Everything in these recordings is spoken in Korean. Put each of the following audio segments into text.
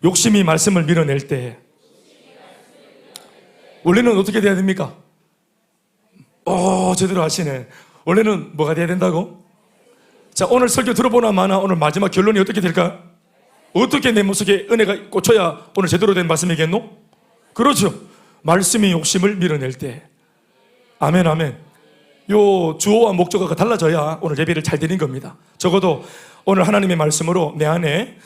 욕심이 말씀을 밀어낼 때 원래는 어떻게 돼야 됩니까? 제대로 하시네. 원래는 뭐가 돼야 된다고? 자, 오늘 설교 들어보나 마나 오늘 마지막 결론이 어떻게 될까? 어떻게 내 모습에 은혜가 꽂혀야 오늘 제대로 된 말씀이겠노? 그렇죠. 말씀이 욕심을 밀어낼 때. 아멘, 아멘. 요 주어와 목적어가 달라져야 오늘 예배를 잘 드린 겁니다. 적어도 오늘 하나님의 말씀으로 내 안에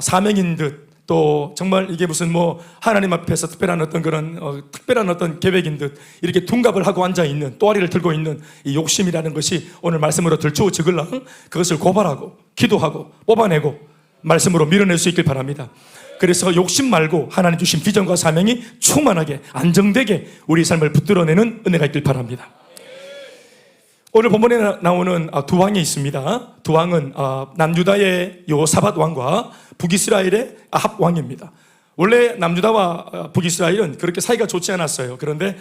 사명인 듯, 또 정말 이게 무슨 하나님 앞에서 특별한 어떤 계획인 듯 이렇게 둔갑을 하고 앉아있는, 또아리를 들고 있는 이 욕심이라는 것이 오늘 말씀으로 들추어지글랑 그것을 고발하고 기도하고 뽑아내고 말씀으로 밀어낼 수 있길 바랍니다. 그래서 욕심 말고 하나님 주신 비전과 사명이 충만하게 안정되게 우리 삶을 붙들어내는 은혜가 있길 바랍니다. 오늘 본문에 나오는 두 왕이 있습니다. 두 왕은 남유다의 여호사밧 왕과 북이스라엘의 아합 왕입니다. 원래 남유다와 북이스라엘은 그렇게 사이가 좋지 않았어요. 그런데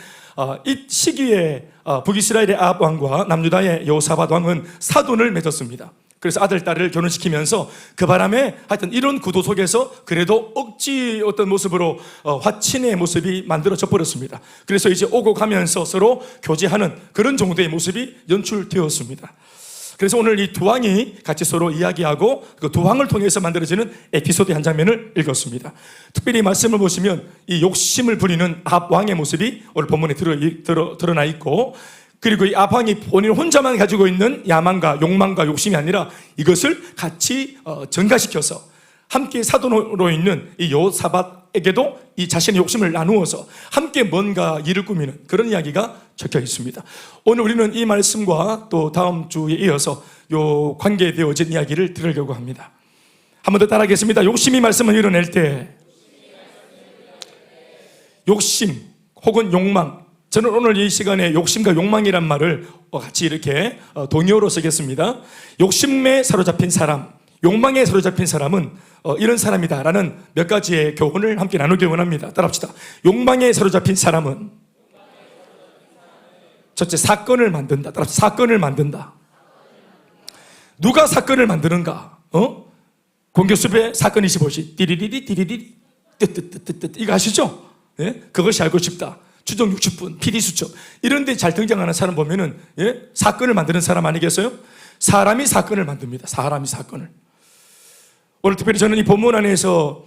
이 시기에 북이스라엘의 아합 왕과 남유다의 여호사밧 왕은 사돈을 맺었습니다. 그래서 아들, 딸을 결혼시키면서 그 바람에 하여튼 이런 구도 속에서 그래도 억지 어떤 모습으로 화친의 모습이 만들어져 버렸습니다. 그래서 이제 오고 가면서 서로 교제하는 그런 정도의 모습이 연출되었습니다. 그래서 오늘 이 두 왕이 같이 서로 이야기하고 그 두 왕을 통해서 만들어지는 에피소드의 한 장면을 읽었습니다. 특별히 말씀을 보시면 이 욕심을 부리는 아합 왕의 모습이 오늘 본문에 드러나 있고, 그리고 이 아합 왕이 본인 혼자만 가지고 있는 야망과 욕망과 욕심이 아니라 이것을 같이 전가시켜서 함께 사돈으로 있는 이 여호사밧에게도 이 자신의 욕심을 나누어서 함께 뭔가 일을 꾸미는 그런 이야기가 적혀 있습니다. 오늘 우리는 이 말씀과 또 다음 주에 이어서 요 관계에 되어진 이야기를 들으려고 합니다. 한 번 더 따라하겠습니다. 욕심이 말씀을 이뤄낼 때, 욕심 혹은 욕망, 저는 오늘 이 시간에 욕심과 욕망이란 말을 같이 이렇게 동의어로 쓰겠습니다. 욕심에 사로잡힌 사람, 욕망에 사로잡힌 사람은 이런 사람이다라는 몇 가지의 교훈을 함께 나누기 원합니다. 따라합시다. 욕망에 사로잡힌 사람은 첫째, 사건을 만든다. 따라합시다. 사건을 만든다. 누가 사건을 만드는가? 공교수배 사건 25시 띠리리리 띠리리리 뜨뜨뜨뜨뜨 이거 아시죠? 예? 그것이 알고 싶다. 추정 60분, PD 수첩 이런 데 잘 등장하는 사람 보면은 사건을 만드는 사람 아니겠어요? 사람이 사건을 만듭니다. 사람이 사건을. 오늘 특별히 저는 이 본문 안에서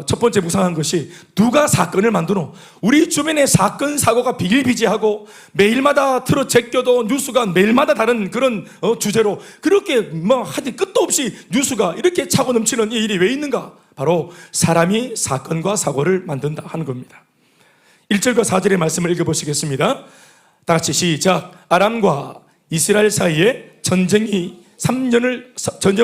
첫 번째 묵상한 것이 누가 사건을 만드노? 우리 주변에 사건 사고가 비일비재하고 매일마다 틀어 제껴도 뉴스가 매일마다 다른 그런 주제로 그렇게 하여튼 끝도 없이 뉴스가 이렇게 차고 넘치는 이 일이 왜 있는가? 바로 사람이 사건과 사고를 만든다 하는 겁니다. 1절과 4절의 말씀을 읽어보시겠습니다. 다 같이 시작. 아람과 이스라엘 사이에 전쟁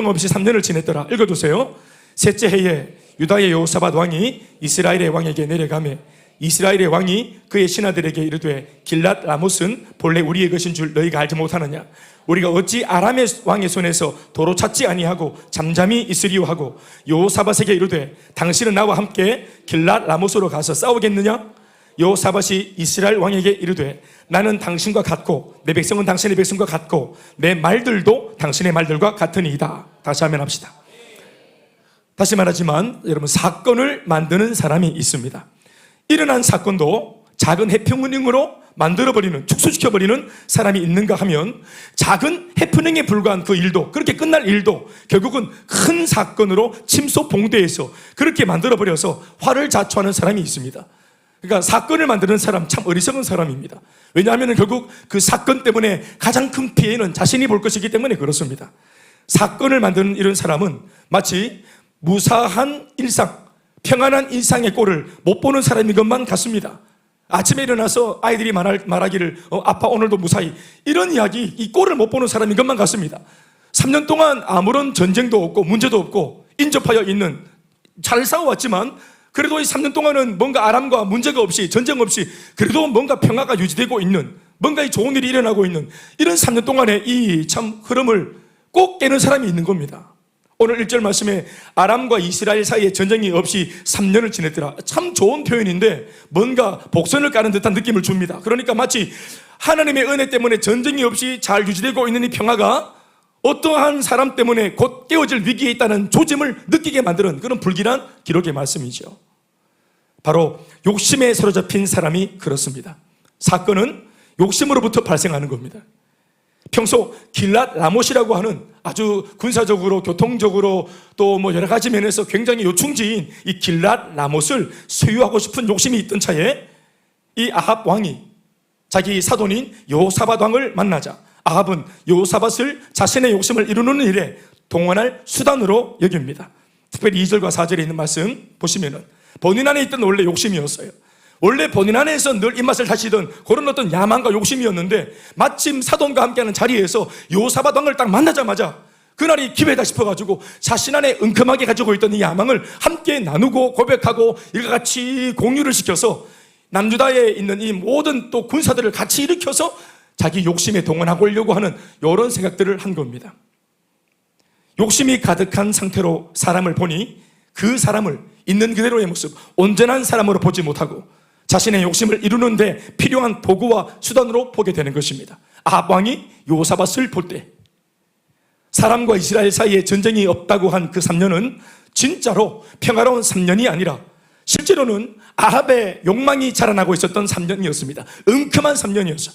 없이 3년을 지냈더라. 읽어주세요. 셋째 해에 유다의 여호사밧 왕이 이스라엘의 왕에게 내려가매 이스라엘의 왕이 그의 신하들에게 이르되 길랏 라못은 본래 우리의 것인 줄 너희가 알지 못하느냐? 우리가 어찌 아람의 왕의 손에서 도로 찾지 아니하고 잠잠히 있으리요 하고 여호사밧에게 이르되 당신은 나와 함께 길랏 라못으로 가서 싸우겠느냐? 여호사밧이 이스라엘 왕에게 이르되 나는 당신과 같고 내 백성은 당신의 백성과 같고 내 말들도 당신의 말들과 같으니이다. 다시 한번 합시다. 다시 말하지만 여러분, 사건을 만드는 사람이 있습니다. 일어난 사건도 작은 해프닝으로 만들어버리는, 축소시켜버리는 사람이 있는가 하면 작은 해프닝에 불과한 그 일도, 그렇게 끝날 일도 결국은 큰 사건으로 침소봉대해서 그렇게 만들어버려서 화를 자초하는 사람이 있습니다. 그러니까 사건을 만드는 사람 참 어리석은 사람입니다. 왜냐하면 결국 그 사건 때문에 가장 큰 피해는 자신이 볼 것이기 때문에 그렇습니다. 사건을 만드는 이런 사람은 마치 무사한 일상, 평안한 일상의 꼴을 못 보는 사람인 것만 같습니다. 아침에 일어나서 아이들이 말하기를 아빠 오늘도 무사히, 이런 이야기, 이 꼴을 못 보는 사람인 것만 같습니다. 3년 동안 아무런 전쟁도 없고 문제도 없고 인접하여 있는, 잘 싸워왔지만 그래도 이 3년 동안은 뭔가 아람과 문제가 없이, 전쟁 없이 그래도 뭔가 평화가 유지되고 있는, 뭔가 이 좋은 일이 일어나고 있는 이런 3년 동안의 이 참 흐름을 꼭 깨는 사람이 있는 겁니다. 오늘 1절 말씀에 아람과 이스라엘 사이에 전쟁이 없이 3년을 지냈더라. 참 좋은 표현인데 뭔가 복선을 까는 듯한 느낌을 줍니다. 그러니까 마치 하나님의 은혜 때문에 전쟁이 없이 잘 유지되고 있는 이 평화가 어떠한 사람 때문에 곧 깨어질 위기에 있다는 조짐을 느끼게 만드는 그런 불길한 기록의 말씀이죠. 바로 욕심에 사로잡힌 사람이 그렇습니다. 사건은 욕심으로부터 발생하는 겁니다. 평소 길랏 라못이라고 하는 아주 군사적으로 교통적으로 또 뭐 여러 가지 면에서 굉장히 요충지인 이 길랏 라못을 소유하고 싶은 욕심이 있던 차에 이 아합 왕이 자기 사돈인 여호사밧 왕을 만나자 아합은 여호사밧을 자신의 욕심을 이루는 일에 동원할 수단으로 여깁니다. 특별히 2절과 4절에 있는 말씀 보시면은 본인 안에 있던 원래 욕심이었어요. 원래 본인 안에서 늘 입맛을 다시던 그런 어떤 야망과 욕심이었는데 마침 사돈과 함께하는 자리에서 여호사밧 왕을 딱 만나자마자 그날이 기회다 싶어가지고 자신 안에 은큼하게 가지고 있던 이 야망을 함께 나누고 고백하고 이와 같이 공유를 시켜서 남유다에 있는 이 모든 또 군사들을 같이 일으켜서 자기 욕심에 동원하고 오려고 하는 이런 생각들을 한 겁니다. 욕심이 가득한 상태로 사람을 보니 그 사람을 있는 그대로의 모습, 온전한 사람으로 보지 못하고 자신의 욕심을 이루는데 필요한 도구와 수단으로 보게 되는 것입니다. 아합 왕이 여호사밧을 볼 때 사람과 이스라엘 사이에 전쟁이 없다고 한 그 3년은 진짜로 평화로운 3년이 아니라 실제로는 아합의 욕망이 자라나고 있었던 3년이었습니다. 은큼한 3년이었어요.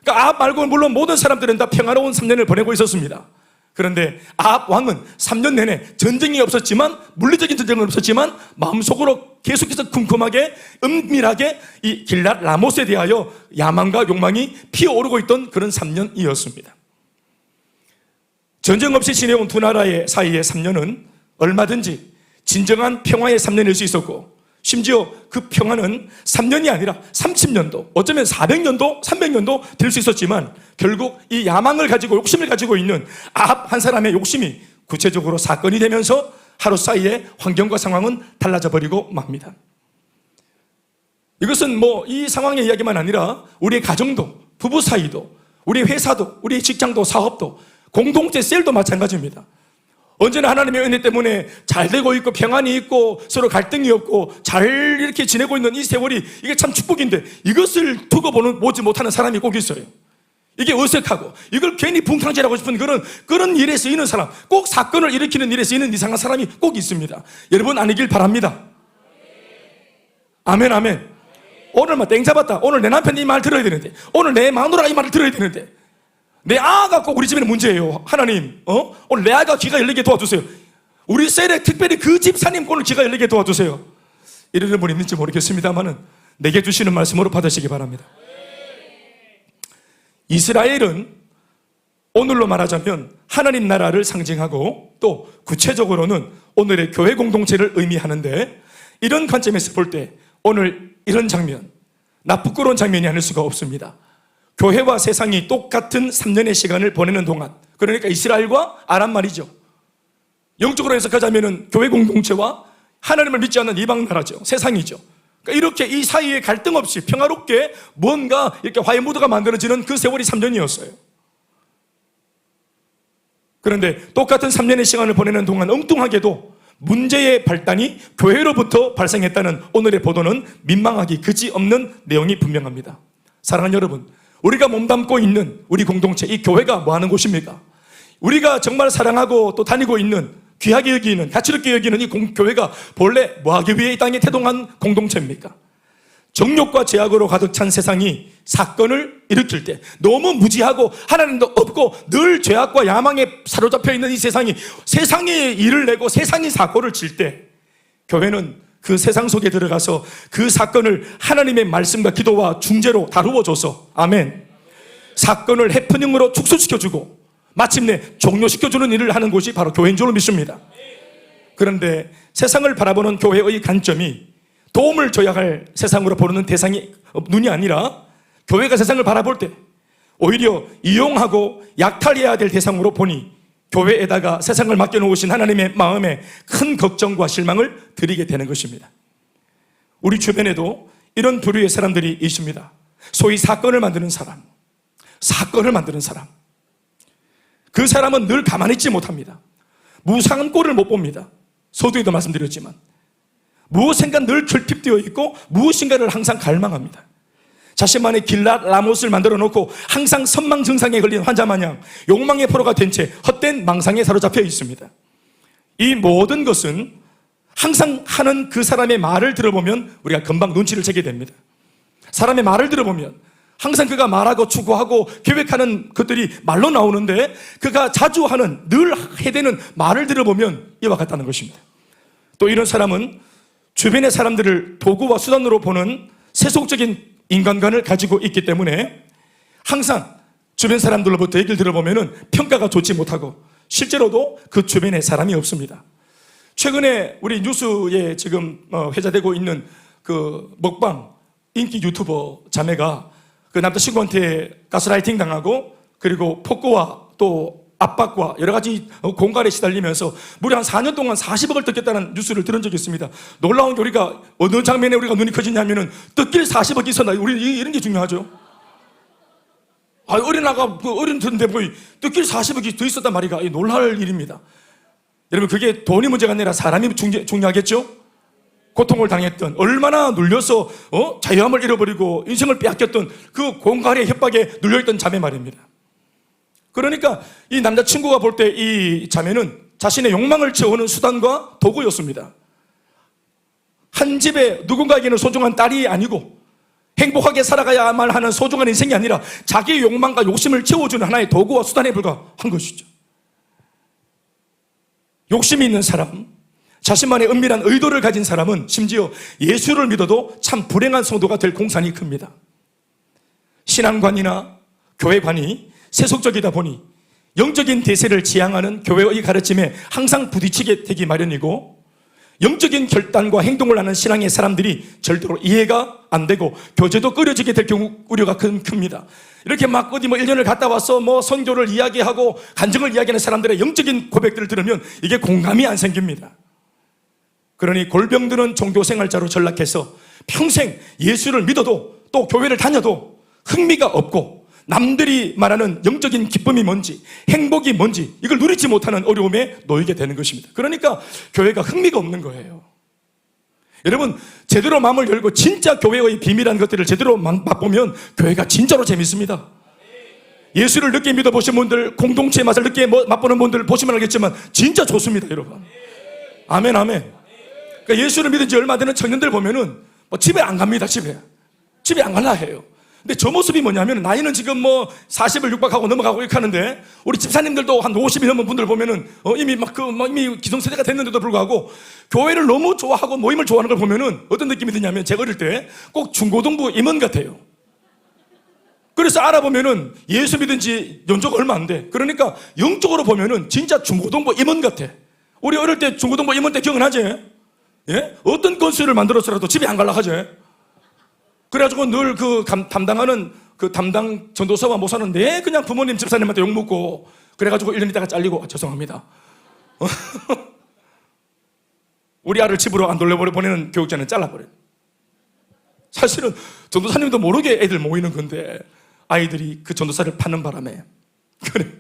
그러니까 아합 말고는 물론 모든 사람들은 다 평화로운 3년을 보내고 있었습니다. 그런데 아합 왕은 3년 내내 전쟁이 없었지만, 물리적인 전쟁은 없었지만 마음속으로 계속해서 쿰쿰하게 은밀하게 이 길랏 라못에 대하여 야망과 욕망이 피어오르고 있던 그런 3년이었습니다. 전쟁 없이 지내온 두 나라의 사이의 3년은 얼마든지 진정한 평화의 3년일 수 있었고, 심지어 그 평화는 3년이 아니라 30년도, 어쩌면 400년도, 300년도 될 수 있었지만 결국 이 야망을 가지고 욕심을 가지고 있는 아합 한 사람의 욕심이 구체적으로 사건이 되면서 하루 사이에 환경과 상황은 달라져 버리고 맙니다. 이것은 뭐 이 상황의 이야기만 아니라 우리의 가정도, 부부 사이도, 우리 회사도, 우리 직장도, 사업도, 공동체 셀도 마찬가지입니다. 언제나 하나님의 은혜 때문에 잘 되고 있고 평안이 있고 서로 갈등이 없고 잘 이렇게 지내고 있는 이 세월이 이게 참 축복인데, 이것을 두고 보지 못하는 사람이 꼭 있어요. 이게 어색하고 이걸 괜히 붕탕질하고 싶은 그런 일에 쓰이는 사람, 꼭 사건을 일으키는 일에 쓰이는 이상한 사람이 꼭 있습니다. 여러분 아니길 바랍니다. 아멘 아멘. 오늘 막 땡 잡았다. 오늘 내 남편이 이 말 들어야 되는데, 오늘 내 마누라가 이 말을 들어야 되는데, 내 아가 꼭 우리 집에는 문제예요. 하나님, 오늘 내 아가 귀가 열리게 도와주세요. 우리 셀에 특별히 그 집사님 오늘 귀가 열리게 도와주세요. 이런 분 있는지 모르겠습니다만은 내게 주시는 말씀으로 받으시기 바랍니다. 이스라엘은 오늘로 말하자면 하나님 나라를 상징하고 또 구체적으로는 오늘의 교회 공동체를 의미하는데, 이런 관점에서 볼 때 오늘 이런 장면, 나 부끄러운 장면이 아닐 수가 없습니다. 교회와 세상이 똑같은 3년의 시간을 보내는 동안, 그러니까 이스라엘과 아람 말이죠. 영적으로 해석하자면 교회 공동체와 하나님을 믿지 않는 이방 나라죠. 세상이죠. 그러니까 이렇게 이 사이에 갈등 없이 평화롭게 뭔가 이렇게 화해 무드가 만들어지는 그 세월이 3년이었어요. 그런데 똑같은 3년의 시간을 보내는 동안 엉뚱하게도 문제의 발단이 교회로부터 발생했다는 오늘의 보도는 민망하기 그지없는 내용이 분명합니다. 사랑하는 여러분, 우리가 몸담고 있는 우리 공동체, 이 교회가 뭐 하는 곳입니까? 우리가 정말 사랑하고 또 다니고 있는, 귀하게 여기는, 가치롭게 여기는 이 교회가 본래 뭐 하기 위해 이 땅에 태동한 공동체입니까? 정욕과 제약으로 가득 찬 세상이 사건을 일으킬 때, 너무 무지하고 하나님도 없고 늘 죄악과 야망에 사로잡혀 있는 이 세상이 일을 내고 세상이 사고를 칠 때, 교회는 그 세상 속에 들어가서 그 사건을 하나님의 말씀과 기도와 중재로 다루어줘서, 아멘, 사건을 해프닝으로 축소시켜주고 마침내 종료시켜주는 일을 하는 곳이 바로 교회인 줄 믿습니다. 그런데 세상을 바라보는 교회의 관점이 도움을 줘야 할 세상으로 보는 대상이 눈이 아니라, 교회가 세상을 바라볼 때 오히려 이용하고 약탈해야 될 대상으로 보니 교회에다가 세상을 맡겨놓으신 하나님의 마음에 큰 걱정과 실망을 드리게 되는 것입니다. 우리 주변에도 이런 부류의 사람들이 있습니다. 소위 사건을 만드는 사람. 그 사람은 늘 가만히 있지 못합니다. 무상한 꼴을 못 봅니다. 서두에도 말씀드렸지만 무엇인가 늘 결핍되어 있고 무엇인가를 항상 갈망합니다. 자신만의 길랏 라못을 만들어 놓고 항상 선망 증상에 걸린 환자 마냥 욕망의 포로가 된 채 헛된 망상에 사로잡혀 있습니다. 이 모든 것은 항상 하는 그 사람의 말을 들어보면 우리가 금방 눈치를 채게 됩니다. 사람의 말을 들어보면 항상 그가 말하고 추구하고 계획하는 것들이 말로 나오는데 그가 자주 하는 늘 해대는 말을 들어보면 이와 같다는 것입니다. 또 이런 사람은 주변의 사람들을 도구와 수단으로 보는 세속적인 인간관을 가지고 있기 때문에 항상 주변 사람들로부터 얘기를 들어보면 평가가 좋지 못하고 실제로도 그 주변에 사람이 없습니다. 최근에 우리 뉴스에 지금 회자되고 있는 그 먹방 인기 유튜버 자매가 그 남자친구한테 가스라이팅 당하고 그리고 폭거와 또 압박과 여러 가지 공갈에 시달리면서 무려 한 4년 동안 40억을 뜯겼다는 뉴스를 들은 적이 있습니다. 놀라운 게 우리가 어느 장면에 우리가 눈이 커지냐면은 뜯길 40억이 있었나. 우리 이런 게 중요하죠. 어린아가 그 어른들인데 뭐 뜯길 40억이 더 있었단 말이가 놀랄 일입니다. 여러분 그게 돈이 문제가 아니라 사람이 중요하겠죠? 고통을 당했던 얼마나 눌려서 자유함을 잃어버리고 인생을 빼앗겼던 그 공갈의 협박에 눌려있던 자매 말입니다. 그러니까 이 남자친구가 볼 때 이 자매는 자신의 욕망을 채우는 수단과 도구였습니다. 한 집에 누군가에게는 소중한 딸이 아니고 행복하게 살아가야만 하는 소중한 인생이 아니라 자기의 욕망과 욕심을 채워주는 하나의 도구와 수단에 불과한 것이죠. 욕심이 있는 사람, 자신만의 은밀한 의도를 가진 사람은 심지어 예수를 믿어도 참 불행한 성도가 될 공산이 큽니다. 신앙관이나 교회관이 세속적이다 보니 영적인 대세를 지향하는 교회의 가르침에 항상 부딪히게 되기 마련이고 영적인 결단과 행동을 하는 신앙의 사람들이 절대로 이해가 안 되고 교제도 끊어지게 될 경우 우려가 큽니다. 이렇게 막 어디 1년을 갔다 와서 선교를 이야기하고 간증을 이야기하는 사람들의 영적인 고백들을 들으면 이게 공감이 안 생깁니다. 그러니 골병드는 종교생활자로 전락해서 평생 예수를 믿어도 또 교회를 다녀도 흥미가 없고 남들이 말하는 영적인 기쁨이 뭔지 행복이 뭔지 이걸 누리지 못하는 어려움에 놓이게 되는 것입니다. 그러니까 교회가 흥미가 없는 거예요. 여러분 제대로 마음을 열고 진짜 교회의 비밀한 것들을 제대로 맛보면 교회가 진짜로 재밌습니다. 예수를 늦게 믿어보신 분들 공동체의 맛을 늦게 맛보는 분들 보시면 알겠지만 진짜 좋습니다. 여러분 아멘 아멘. 그러니까 예수를 믿은 지 얼마 되는 청년들 보면은 집에 안 갑니다. 집에 안 갈라 해요. 근데 저 모습이 뭐냐면 나이는 지금 40을 육박하고 넘어가고 이렇게 하는데 우리 집사님들도 한 50이 넘은 분들 보면은 이미 이미 기성세대가 됐는데도 불구하고 교회를 너무 좋아하고 모임을 좋아하는 걸 보면은 어떤 느낌이 드냐면 제가 어릴 때 꼭 중고등부 임원 같아요. 그래서 알아보면은 예수 믿은 지 연조가 얼마 안 돼. 그러니까 영적으로 보면은 진짜 중고등부 임원 같아. 우리 어릴 때 중고등부 임원 때 기억나지? 예? 어떤 건수를 만들어서라도 집에 안 갈라 하지. 그래가지고 늘 담당하는 담당 전도사와 모사는 그냥 부모님 집사님한테 욕먹고 그래가지고 1년 있다가 잘리고 죄송합니다. 우리 아를 집으로 안 돌려보내는 교육자는 잘라버려요. 사실은 전도사님도 모르게 애들 모이는 건데 아이들이 그 전도사를 파는 바람에 그래.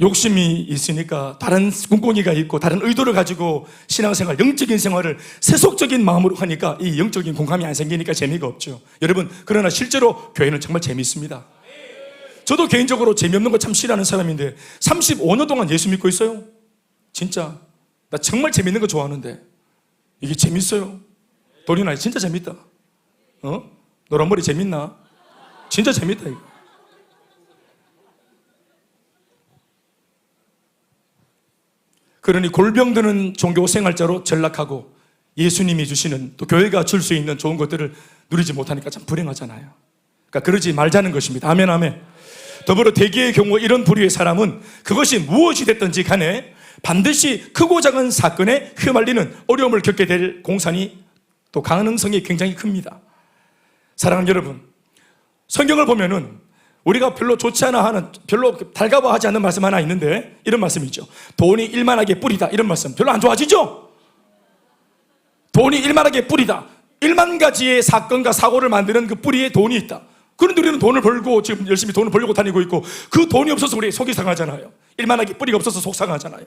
욕심이 있으니까 다른 꿍꿍이가 있고 다른 의도를 가지고 신앙생활, 영적인 생활을 세속적인 마음으로 하니까 이 영적인 공감이 안 생기니까 재미가 없죠. 여러분 그러나 실제로 교회는 정말 재미있습니다. 저도 개인적으로 재미없는 거 참 싫어하는 사람인데 35년 동안 예수 믿고 있어요. 진짜 나 정말 재밌는 거 좋아하는데 이게 재밌어요. 도리나 진짜 재밌다. 노란머리 재밌나? 진짜 재밌다 이거. 그러니 골병드는 종교생활자로 전락하고 예수님이 주시는 또 교회가 줄 수 있는 좋은 것들을 누리지 못하니까 참 불행하잖아요. 그러니까 그러지 말자는 것입니다. 아멘 아멘. 더불어 대개의 경우 이런 부류의 사람은 그것이 무엇이 됐든지 간에 반드시 크고 작은 사건에 휘말리는 어려움을 겪게 될 공산이 또 가능성이 굉장히 큽니다. 사랑하는 여러분, 성경을 보면은 우리가 별로 좋지 않아 하는, 별로 달가워하지 않는 말씀 하나 있는데 이런 말씀이 있죠. 돈이 일만하게 뿌리다. 이런 말씀 별로 안 좋아지죠? 돈이 일만하게 뿌리다. 1만 가지의 사건과 사고를 만드는 그 뿌리에 돈이 있다. 그런데 우리는 돈을 벌고 지금 열심히 돈을 벌려고 다니고 있고 그 돈이 없어서 우리 속이 상하잖아요. 일만하게 뿌리가 없어서 속 상하잖아요.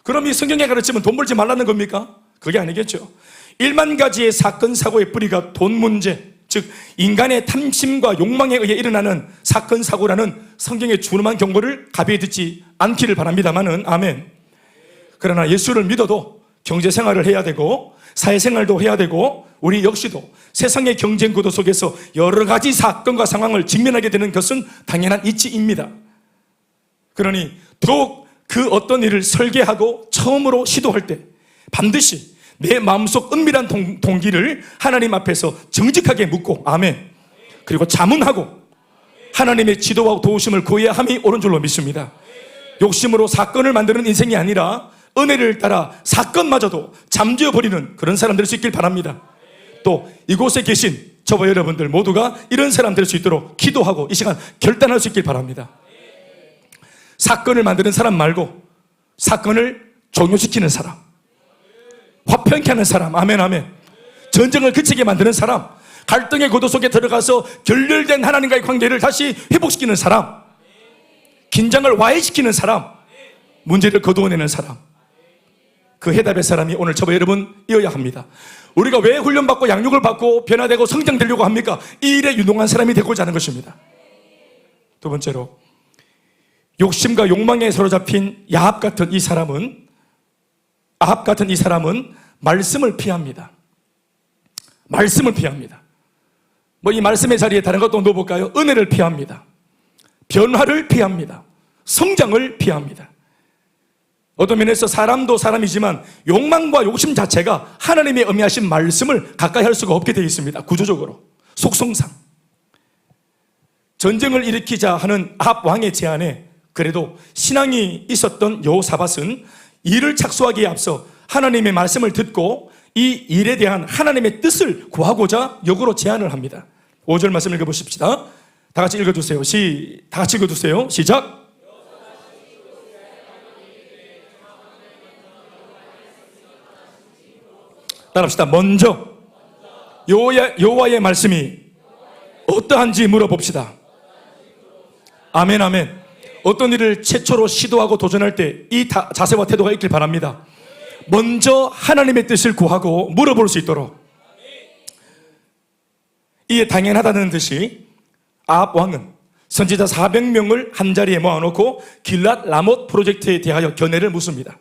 그럼 이 성경에 가르치면 돈 벌지 말라는 겁니까? 그게 아니겠죠. 1만 가지의 사건 사고의 뿌리가 돈 문제, 즉 인간의 탐심과 욕망에 의해 일어나는 사건 사고라는 성경의 준엄한 경고를 가벼이 듣지 않기를 바랍니다마는 아멘. 그러나 예수를 믿어도 경제생활을 해야 되고 사회생활도 해야 되고 우리 역시도 세상의 경쟁 구도 속에서 여러 가지 사건과 상황을 직면하게 되는 것은 당연한 이치입니다. 그러니 더욱 그 어떤 일을 설계하고 처음으로 시도할 때 반드시 내 마음속 은밀한 동기를 하나님 앞에서 정직하게 묻고 아멘. 그리고 자문하고 하나님의 지도와 도우심을 구해야 함이 옳은 줄로 믿습니다. 욕심으로 사건을 만드는 인생이 아니라 은혜를 따라 사건마저도 잠재워버리는 그런 사람 될 수 있길 바랍니다. 또 이곳에 계신 저와 여러분들 모두가 이런 사람 될 수 있도록 기도하고 이 시간 결단할 수 있길 바랍니다. 사건을 만드는 사람 말고 사건을 종료시키는 사람, 화평케 하는 사람, 아멘 아멘. 전쟁을 그치게 만드는 사람, 갈등의 고도 속에 들어가서 결렬된 하나님과의 관계를 다시 회복시키는 사람, 긴장을 와해시키는 사람, 문제를 거두어내는 사람, 그 해답의 사람이 오늘 저와 여러분 이어야 합니다. 우리가 왜 훈련받고 양육을 받고 변화되고 성장되려고 합니까? 이 일에 유능한 사람이 되고자 하는 것입니다. 두 번째로 욕심과 욕망에 사로잡힌 아합 같은 이 사람은 말씀을 피합니다. 말씀을 피합니다. 뭐 이 말씀의 자리에 다른 것도 넣어볼까요? 은혜를 피합니다. 변화를 피합니다. 성장을 피합니다. 어떤 면에서 사람도 사람이지만 욕망과 욕심 자체가 하나님의 의미하신 말씀을 가까이 할 수가 없게 되어 있습니다. 구조적으로, 속성상. 전쟁을 일으키자 하는 아합 왕의 제안에 그래도 신앙이 있었던 여호사밧은 일을 착수하기에 앞서 하나님의 말씀을 듣고 이 일에 대한 하나님의 뜻을 구하고자 역으로 제안을 합니다. 5절 말씀 읽어보십시다. 다 같이 읽어주세요. 다 같이 읽어주세요. 시작. 따라합시다. 먼저 여호와의 말씀이 어떠한지 물어봅시다. 아멘 아멘. 어떤 일을 최초로 시도하고 도전할 때 이 자세와 태도가 있길 바랍니다. 먼저 하나님의 뜻을 구하고 물어볼 수 있도록. 이에 당연하다는 듯이 아합 왕은 선지자 400명을 한자리에 모아놓고 길랏 라못 프로젝트에 대하여 견해를 묻습니다.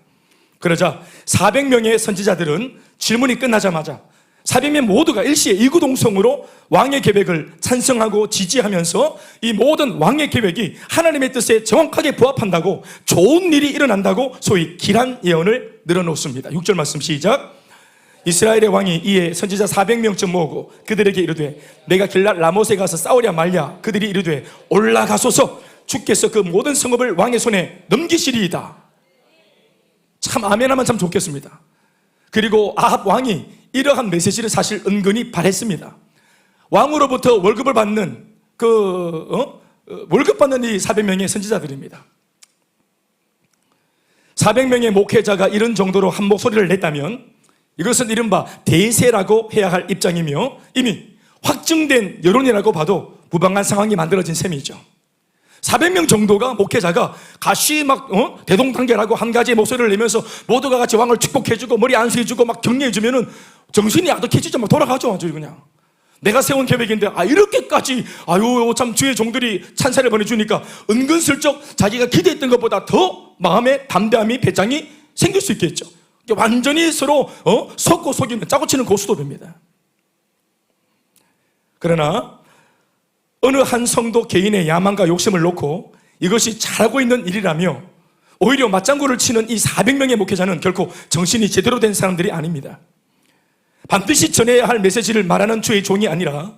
그러자 400명의 선지자들은 질문이 끝나자마자 400명 모두가 일시에 이구동성으로 왕의 계획을 찬성하고 지지하면서 이 모든 왕의 계획이 하나님의 뜻에 정확하게 부합한다고, 좋은 일이 일어난다고 소위 기란 예언을 늘어놓습니다. 6절 말씀 시작. 이스라엘의 왕이 이에 선지자 400명쯤 모으고 그들에게 이르되 내가 길랏 라못에 가서 싸우랴 말랴. 그들이 이르되 올라가소서. 주께서 그 모든 성읍을 왕의 손에 넘기시리이다. 참 아멘하면 참 좋겠습니다. 그리고 아합 왕이 이러한 메시지를 사실 은근히 바랬습니다. 왕으로부터 월급을 받는 월급 받는 이 400명의 선지자들입니다. 400명의 목회자가 이런 정도로 한 목소리를 냈다면 이것은 이른바 대세라고 해야 할 입장이며 이미 확증된 여론이라고 봐도 무방한 상황이 만들어진 셈이죠. 400명 정도가 목회자가 같이 막 대동단결하고 한 가지의 목소리를 내면서 모두가 같이 왕을 축복해주고 머리 안수해주고 막 격려해주면은 정신이 아득해지죠. 막 돌아가죠. 아주 그냥 내가 세운 계획인데 이렇게까지 참 주의 종들이 찬사를 보내주니까 은근슬쩍 자기가 기대했던 것보다 더 마음에 담대함이 배짱이 생길 수 있겠죠. 완전히 서로 속고 속이는 짜고 치는 고수도 됩니다. 그러나 어느 한 성도 개인의 야망과 욕심을 놓고 이것이 잘하고 있는 일이라며 오히려 맞장구를 치는 이 400명의 목회자는 결코 정신이 제대로 된 사람들이 아닙니다. 반드시 전해야 할 메시지를 말하는 주의 종이 아니라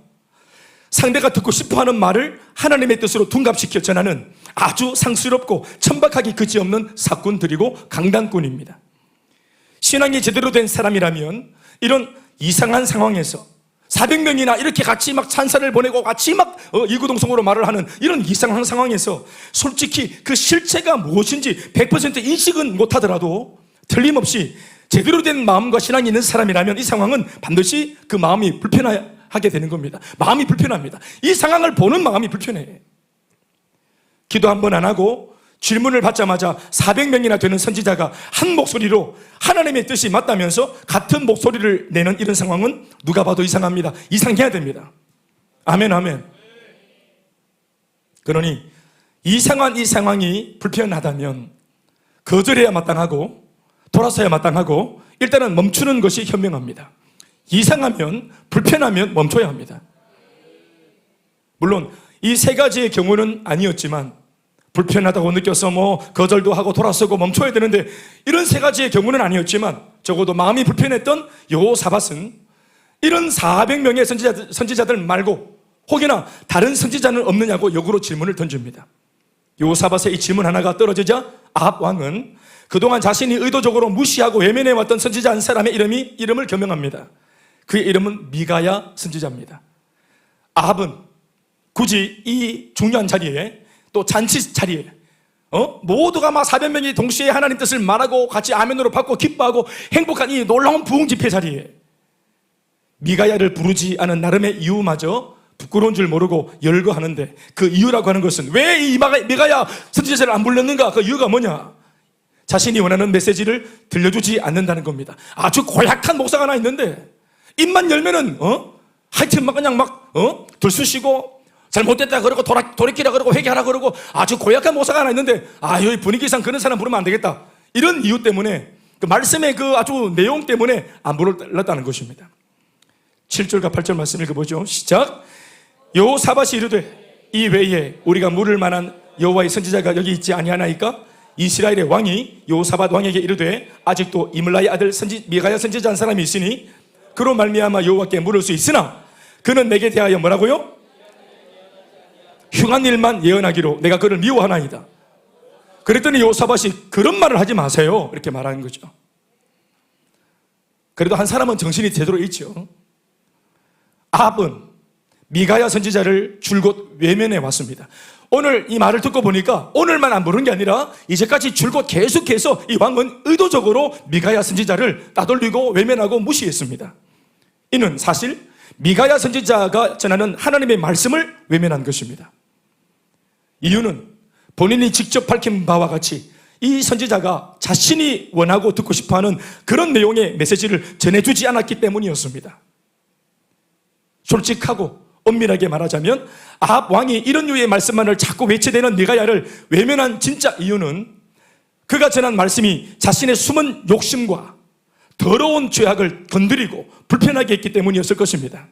상대가 듣고 싶어하는 말을 하나님의 뜻으로 둔갑시켜 전하는 아주 상스럽고 천박하기 그지없는 사꾼들이고 강단꾼입니다. 신앙이 제대로 된 사람이라면 이런 이상한 상황에서 400명이나 이렇게 같이 막 찬사를 보내고 같이 막 이구동성으로 말을 하는 이런 이상한 상황에서 솔직히 그 실체가 무엇인지 100% 인식은 못하더라도 틀림없이 제대로 된 마음과 신앙이 있는 사람이라면 이 상황은 반드시 그 마음이 불편할 불편하게 되는 겁니다. 마음이 불편합니다. 이 상황을 보는 마음이 불편해. 기도 한 번 안 하고 질문을 받자마자 400명이나 되는 선지자가 한 목소리로 하나님의 뜻이 맞다면서 같은 목소리를 내는 이런 상황은 누가 봐도 이상합니다. 이상해야 됩니다. 아멘, 아멘. 그러니 이상한 이 상황이 불편하다면 거절해야 마땅하고 돌아서야 마땅하고 일단은 멈추는 것이 현명합니다. 이상하면 불편하면 멈춰야 합니다. 물론 이 세 가지의 경우는 아니었지만 불편하다고 느껴서 거절도 하고 돌아서고 멈춰야 되는데 이런 세 가지의 경우는 아니었지만 적어도 마음이 불편했던 여호사밧은 이런 400명의 선지자들 말고 혹여나 다른 선지자는 없느냐고 역으로 질문을 던집니다. 여호사밧의 이 질문 하나가 떨어지자 아합 왕은 그동안 자신이 의도적으로 무시하고 외면해왔던 선지자 한 사람의 이름을 겸명합니다. 그의 이름은 미가야 선지자입니다. 아합은 굳이 이 중요한 자리에 또 잔치 자리에 모두가 막 400명이 동시에 하나님 뜻을 말하고 같이 아멘으로 받고 기뻐하고 행복한 이 놀라운 부흥 집회 자리에 미가야를 부르지 않은 나름의 이유마저 부끄러운 줄 모르고 열거하는데 그 이유라고 하는 것은 왜 이 미가야 선지자를 안 불렀는가? 그 이유가 뭐냐? 자신이 원하는 메시지를 들려주지 않는다는 겁니다. 아주 고약한 목사가 하나 있는데 입만 열면은 하여튼 그냥 들쑤시고 잘못됐다 그러고 돌이키라 그러고 회개하라 그러고 아주 고약한 목사가 하나 있는데 여기 분위기상 그런 사람 부르면 안 되겠다. 이런 이유 때문에 그 말씀의 그 아주 내용 때문에 안 불렀다는 것입니다. 7절과 8절 말씀 읽어보죠. 시작. 여호사밧이 이르되 이 외에 우리가 물을 만한 여호와의 선지자가 여기 있지 아니하나이까? 이스라엘의 왕이 여호사밧 왕에게 이르되 아직도 이물라의 아들 미가야 선지자 한 사람이 있으니 그로 말미암아 여호와께 물을 수 있으나 그는 내게 대하여 뭐라고요? 흉한 일만 예언하기로 내가 그를 미워하나이다. 그랬더니 여호사밧이 그런 말을 하지 마세요 이렇게 말하는 거죠. 그래도 한 사람은 정신이 제대로 있죠. 아합은 미가야 선지자를 줄곧 외면해 왔습니다. 오늘 이 말을 듣고 보니까 오늘만 안 부른 게 아니라 이제까지 줄곧 계속해서 이 왕은 의도적으로 미가야 선지자를 따돌리고 외면하고 무시했습니다. 이는 사실 미가야 선지자가 전하는 하나님의 말씀을 외면한 것입니다. 이유는 본인이 직접 밝힌 바와 같이 이 선지자가 자신이 원하고 듣고 싶어하는 그런 내용의 메시지를 전해주지 않았기 때문이었습니다. 솔직하고 엄밀하게 말하자면 아합 왕이 이런 류의 말씀만을 자꾸 외치대는 미가야를 외면한 진짜 이유는 그가 전한 말씀이 자신의 숨은 욕심과 더러운 죄악을 건드리고 불편하게 했기 때문이었을 것입니다.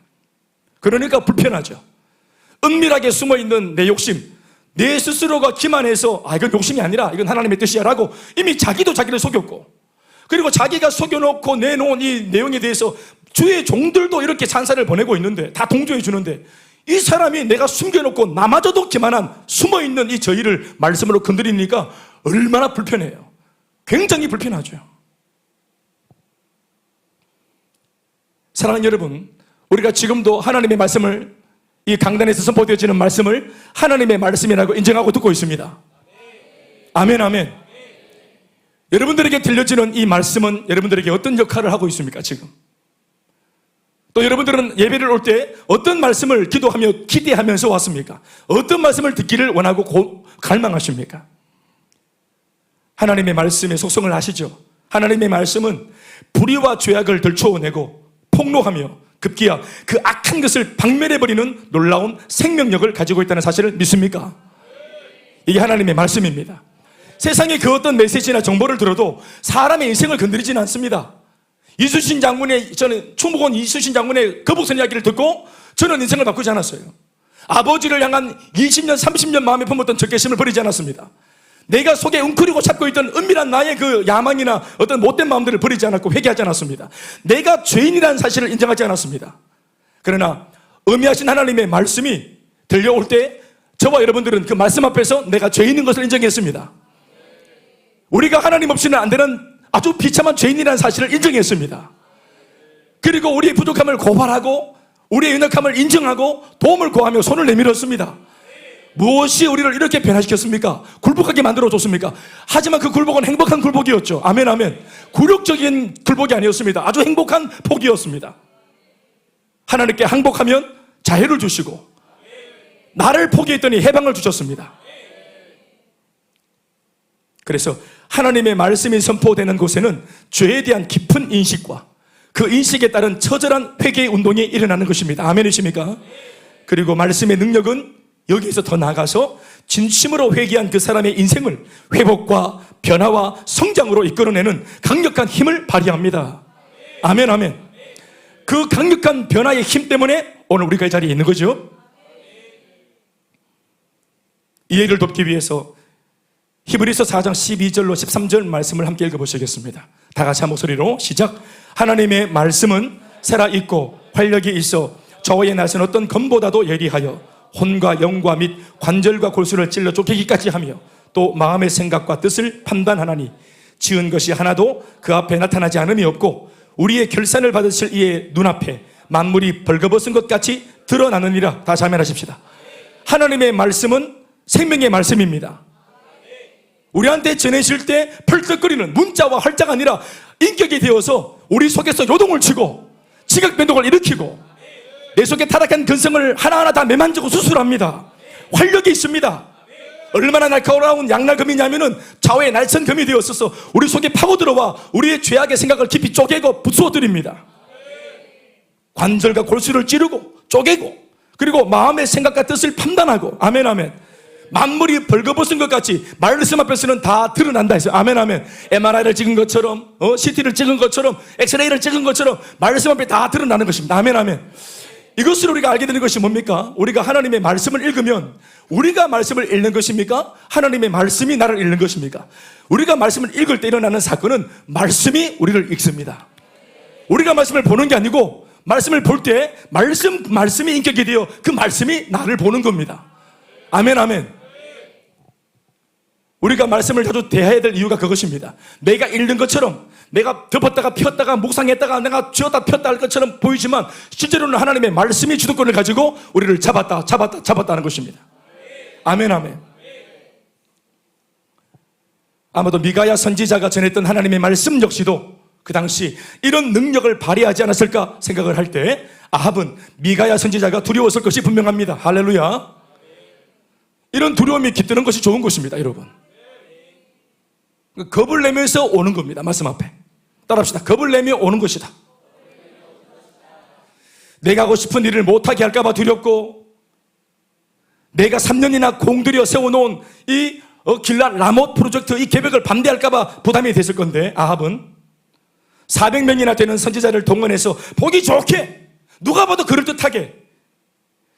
그러니까 불편하죠. 은밀하게 숨어있는 내 욕심, 내 스스로가 기만해서 이건 욕심이 아니라 이건 하나님의 뜻이야 라고 이미 자기도 자기를 속였고 그리고 자기가 속여놓고 내놓은 이 내용에 대해서 주의 종들도 이렇게 찬사를 보내고 있는데 다 동조해 주는데 이 사람이 내가 숨겨놓고 나마저도 기만한 숨어있는 이 저희를 말씀으로 건드리니까 얼마나 불편해요. 굉장히 불편하죠. 사랑하는 여러분, 우리가 지금도 하나님의 말씀을 이 강단에서 선포되어지는 말씀을 하나님의 말씀이라고 인정하고 듣고 있습니다. 아멘, 아멘. 여러분들에게 들려지는 이 말씀은 여러분들에게 어떤 역할을 하고 있습니까, 지금? 또 여러분들은 예배를 올 때 어떤 말씀을 기도하며 기대하면서 왔습니까? 어떤 말씀을 듣기를 원하고 갈망하십니까? 하나님의 말씀의 속성을 아시죠? 하나님의 말씀은 불의와 죄악을 들춰내고 폭로하며 급기야 그 악한 것을 박멸해버리는 놀라운 생명력을 가지고 있다는 사실을 믿습니까? 이게 하나님의 말씀입니다. 세상의 그 어떤 메시지나 정보를 들어도 사람의 인생을 건드리지는 않습니다. 이수신 장군의, 저는 충북원 이수신 장군의 거북선 이야기를 듣고 저는 인생을 바꾸지 않았어요. 아버지를 향한 20년, 30년 마음에 품었던 적개심을 버리지 않았습니다. 내가 속에 웅크리고 잡고 있던 은밀한 나의 그 야망이나 어떤 못된 마음들을 버리지 않았고 회개하지 않았습니다. 내가 죄인이라는 사실을 인정하지 않았습니다. 그러나 의미하신 하나님의 말씀이 들려올 때 저와 여러분들은 그 말씀 앞에서 내가 죄인인 것을 인정했습니다. 우리가 하나님 없이는 안 되는 아주 비참한 죄인이라는 사실을 인정했습니다. 그리고 우리의 부족함을 고발하고 우리의 연약함을 인정하고 도움을 구하며 손을 내밀었습니다. 무엇이 우리를 이렇게 변화시켰습니까? 굴복하게 만들어줬습니까? 하지만 그 굴복은 행복한 굴복이었죠. 아멘, 아멘. 굴욕적인 굴복이 아니었습니다. 아주 행복한 복이었습니다. 하나님께 항복하면 자유를 주시고 나를 포기했더니 해방을 주셨습니다. 그래서 하나님의 말씀이 선포되는 곳에는 죄에 대한 깊은 인식과 그 인식에 따른 처절한 회개의 운동이 일어나는 것입니다. 아멘이십니까? 그리고 말씀의 능력은 여기에서 더 나아가서 진심으로 회개한 그 사람의 인생을 회복과 변화와 성장으로 이끌어내는 강력한 힘을 발휘합니다. 아멘, 아멘. 그 강력한 변화의 힘 때문에 오늘 우리가 이 자리에 있는 거죠. 이해를 돕기 위해서 히브리서 4장 12절로 13절 말씀을 함께 읽어보시겠습니다. 다 같이 한 목소리로 시작. 하나님의 말씀은 살아있고 활력이 있어 저의 낫은 어떤 검보다도 예리하여 혼과 영과 및 관절과 골수를 찔러 쪼개기까지 하며 또 마음의 생각과 뜻을 판단하나니 지은 것이 하나도 그 앞에 나타나지 않음이 없고 우리의 결산을 받으실 이의 눈앞에 만물이 벌거벗은 것 같이 드러나느니라. 다시 아멘하십시다. 하나님의 말씀은 생명의 말씀입니다. 우리한테 전해질 때 펄떡거리는 문자와 활자가 아니라 인격이 되어서 우리 속에서 요동을 치고 지각 변동을 일으키고 내 속에 타락한 근성을 하나하나 다 매만지고 수술합니다. 활력이 있습니다. 얼마나 날카로운 양날검이냐면은 좌우에 날선검이 되었어서 우리 속에 파고 들어와 우리의 죄악의 생각을 깊이 쪼개고 부수어드립니다. 관절과 골수를 찌르고 쪼개고 그리고 마음의 생각과 뜻을 판단하고 아멘 아멘. 만물이 벌거벗은 것 같이 말씀 앞에서는 다 드러난다 했어요. 아멘 아멘. MRI를 찍은 것처럼 CT를 찍은 것처럼 엑스레이를 찍은 것처럼 말씀 앞에 다 드러나는 것입니다. 아멘 아멘. 이것을 우리가 알게 되는 것이 뭡니까? 우리가 하나님의 말씀을 읽으면 우리가 말씀을 읽는 것입니까? 하나님의 말씀이 나를 읽는 것입니까? 우리가 말씀을 읽을 때 일어나는 사건은 말씀이 우리를 읽습니다. 우리가 말씀을 보는 게 아니고 말씀을 볼 때 말씀이 인격이 되어 그 말씀이 나를 보는 겁니다. 아멘 아멘. 우리가 말씀을 자주 대해야 될 이유가 그것입니다. 내가 읽는 것처럼 내가 덮었다가 폈다가 묵상했다가 내가 쥐었다 폈다 할 것처럼 보이지만 실제로는 하나님의 말씀이 주도권을 가지고 우리를 잡았다 하는 것입니다. 아멘 아멘. 아마도 미가야 선지자가 전했던 하나님의 말씀 역시도 그 당시 이런 능력을 발휘하지 않았을까 생각을 할 때 아합은 미가야 선지자가 두려웠을 것이 분명합니다. 할렐루야. 이런 두려움이 깃드는 것이 좋은 것입니다, 여러분. 겁을 내면서 오는 겁니다. 말씀 앞에 따라합시다. 겁을 내며 오는 것이다. 내가 하고 싶은 일을 못하게 할까봐 두렵고 내가 3년이나 공들여 세워놓은 이 길랏 라못 프로젝트 이 계획을 반대할까봐 부담이 됐을 건데 아합은 400명이나 되는 선지자를 동원해서 보기 좋게 누가 봐도 그럴듯하게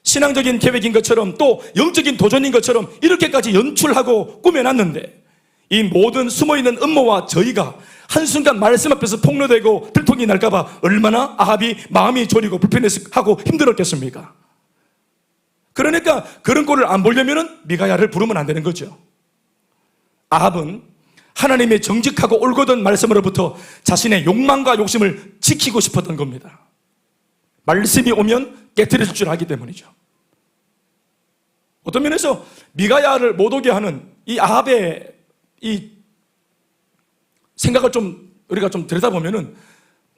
신앙적인 계획인 것처럼 또 영적인 도전인 것처럼 이렇게까지 연출하고 꾸며놨는데 이 모든 숨어있는 음모와 저희가 한순간 말씀 앞에서 폭로되고 들통이 날까봐 얼마나 아합이 마음이 졸이고 불편하고 힘들었겠습니까? 그러니까 그런 꼴을 안 보려면 미가야를 부르면 안 되는 거죠. 아합은 하나님의 정직하고 올곧은 말씀으로부터 자신의 욕망과 욕심을 지키고 싶었던 겁니다. 말씀이 오면 깨트려질 줄 알기 때문이죠. 어떤 면에서 미가야를 못 오게 하는 이 아합의 이 생각을 우리가 좀 들여다보면은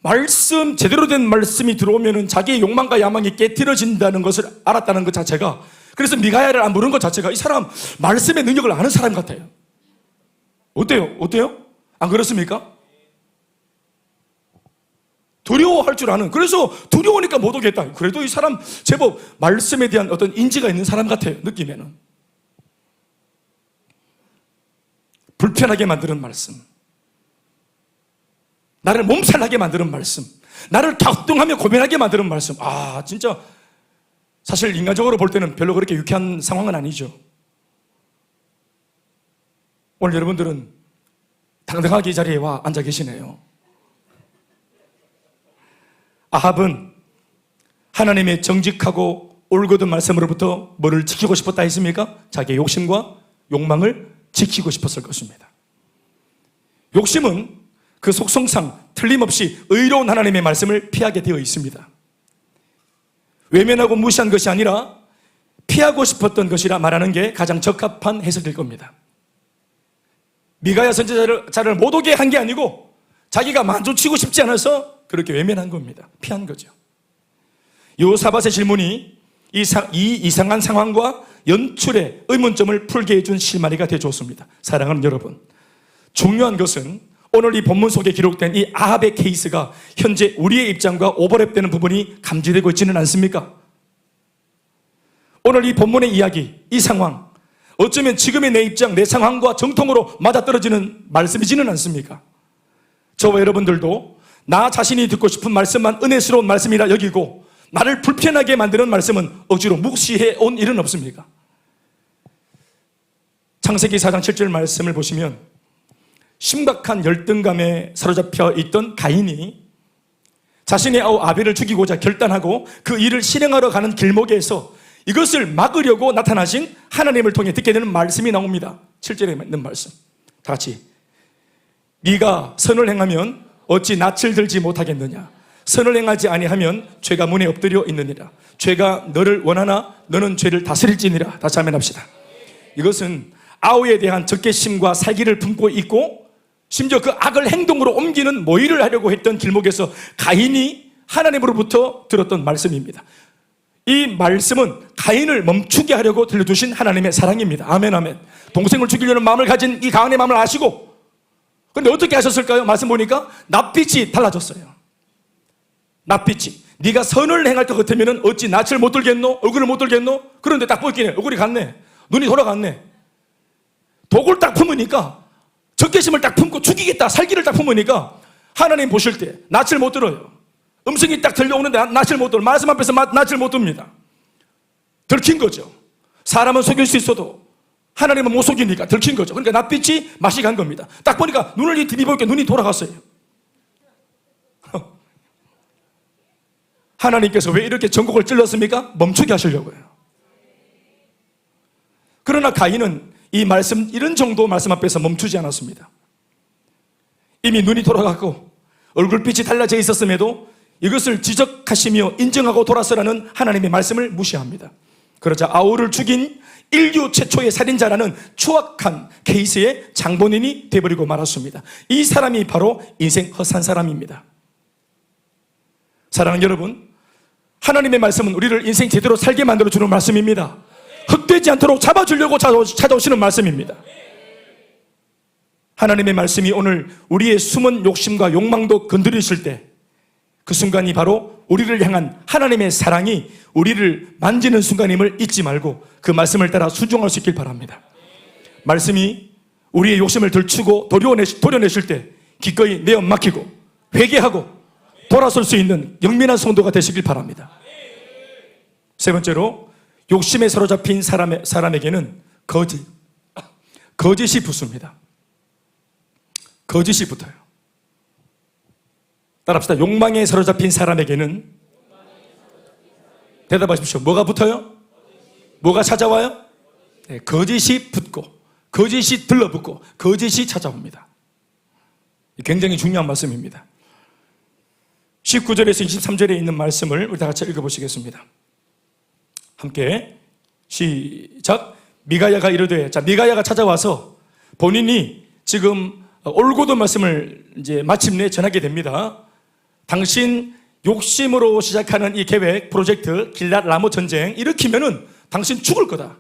말씀, 제대로 된 말씀이 들어오면은 자기의 욕망과 야망이 깨트려진다는 것을 알았다는 것 자체가 그래서 미가야를 안 부른 것 자체가 이 사람 말씀의 능력을 아는 사람 같아요. 어때요? 안 그렇습니까? 두려워할 줄 아는 그래서 두려우니까 못 오겠다. 그래도 이 사람 제법 말씀에 대한 어떤 인지가 있는 사람 같아요. 느낌에는 불편하게 만드는 말씀 나를 몸살나게 만드는 말씀 나를 격동하며 고민하게 만드는 말씀 진짜 사실 인간적으로 볼 때는 별로 그렇게 유쾌한 상황은 아니죠. 오늘 여러분들은 당당하게 이 자리에 와 앉아 계시네요. 아합은 하나님의 정직하고 올곧은 말씀으로부터 뭐를 지키고 싶었다 했습니까? 자기의 욕심과 욕망을 지키고 싶었을 것입니다. 욕심은 그 속성상 틀림없이 의로운 하나님의 말씀을 피하게 되어 있습니다. 외면하고 무시한 것이 아니라 피하고 싶었던 것이라 말하는 게 가장 적합한 해석일 겁니다. 미가야 선지자를 못 오게 한 게 아니고 자기가 마주치고 싶지 않아서 그렇게 외면한 겁니다. 피한 거죠. 여호사밧의 질문이 이 이상한 상황과 연출의 의문점을 풀게 해준 실마리가 되어주었습니다. 사랑하는 여러분, 중요한 것은 오늘 이 본문 속에 기록된 이 아합의 케이스가 현재 우리의 입장과 오버랩되는 부분이 감지되고 있지는 않습니까? 오늘 이 본문의 이야기, 이 상황, 어쩌면 지금의 내 입장, 내 상황과 정통으로 맞아떨어지는 말씀이지는 않습니까? 저와 여러분들도 나 자신이 듣고 싶은 말씀만 은혜스러운 말씀이라 여기고 나를 불편하게 만드는 말씀은 억지로 묵시해 온 일은 없습니까? 창세기 4장 7절 말씀을 보시면 심각한 열등감에 사로잡혀 있던 가인이 자신의 아우 아벨을 죽이고자 결단하고 그 일을 실행하러 가는 길목에서 이것을 막으려고 나타나신 하나님을 통해 듣게 되는 말씀이 나옵니다. 7절에 있는 말씀 다 같이, 네가 선을 행하면 어찌 낯을 들지 못하겠느냐, 선을 행하지 아니하면 죄가 문에 엎드려 있느니라. 죄가 너를 원하나 너는 죄를 다스릴지니라. 다시 한번 합시다. 이것은 아우에 대한 적개심과 살기를 품고 있고 심지어 그 악을 행동으로 옮기는 모의를 하려고 했던 길목에서 가인이 하나님으로부터 들었던 말씀입니다. 이 말씀은 가인을 멈추게 하려고 들려주신 하나님의 사랑입니다. 아멘, 아멘. 동생을 죽이려는 마음을 가진 이 가인의 마음을 아시고, 근데 어떻게 하셨을까요? 말씀 보니까 낯빛이 달라졌어요. 낯빛이, 네가 선을 행할 것 같으면 어찌 낯을 못 들겠노? 얼굴을 못 들겠노? 그런데 딱 보이긴 해. 얼굴이 갔네, 눈이 돌아갔네. 독을 딱 품으니까, 적개심을 딱 품고 죽이겠다, 살기를 딱 품으니까 하나님 보실 때 낯을 못 들어요. 음성이 딱 들려오는데 낯을 못 들어요. 말씀 앞에서 낯을 못 듭니다. 들킨 거죠. 사람은 속일 수 있어도 하나님은 못 속이니까 들킨 거죠. 그러니까 낯빛이 맛이 간 겁니다. 딱 보니까 눈을 뒤집어보니까 눈이 돌아갔어요. 하나님께서 왜 이렇게 전곡을 찔렀습니까? 멈추게 하시려고요. 그러나 가인은 이 말씀, 이런 정도 말씀 앞에서 멈추지 않았습니다. 이미 눈이 돌아갔고 얼굴빛이 달라져 있었음에도 이것을 지적하시며 인정하고 돌아서라는 하나님의 말씀을 무시합니다. 그러자 아우를 죽인 인류 최초의 살인자라는 추악한 케이스의 장본인이 되어버리고 말았습니다. 이 사람이 바로 인생 허산 사람입니다. 사랑하는 여러분, 하나님의 말씀은 우리를 인생 제대로 살게 만들어주는 말씀입니다. 헛되지 않도록 잡아주려고 찾아오시는 말씀입니다. 하나님의 말씀이 오늘 우리의 숨은 욕심과 욕망도 건드리실 때 그 순간이 바로 우리를 향한 하나님의 사랑이 우리를 만지는 순간임을 잊지 말고 그 말씀을 따라 순종할 수 있길 바랍니다. 말씀이 우리의 욕심을 들추고 도려내실 때 기꺼이 내어 맡기고 회개하고 돌아설 수 있는 영민한 성도가 되시길 바랍니다. 세 번째로, 욕심에 사로잡힌 사람에게는 거짓이 붙습니다. 거짓이 붙어요. 따라합시다. 욕망에 사로잡힌 사람에게는, 대답하십시오. 뭐가 붙어요? 뭐가 찾아와요? 네, 거짓이 붙고, 거짓이 들러붙고, 거짓이 찾아옵니다. 굉장히 중요한 말씀입니다. 19절에서 23절에 있는 말씀을 우리 다 같이 읽어보시겠습니다. 함께 시작. 미가야가 이르되, 자, 미가야가 찾아와서 본인이 지금 올고도 말씀을 이제 마침내 전하게 됩니다. 당신 욕심으로 시작하는 이 계획, 프로젝트, 길랏 라모 전쟁 일으키면은 당신 죽을 거다.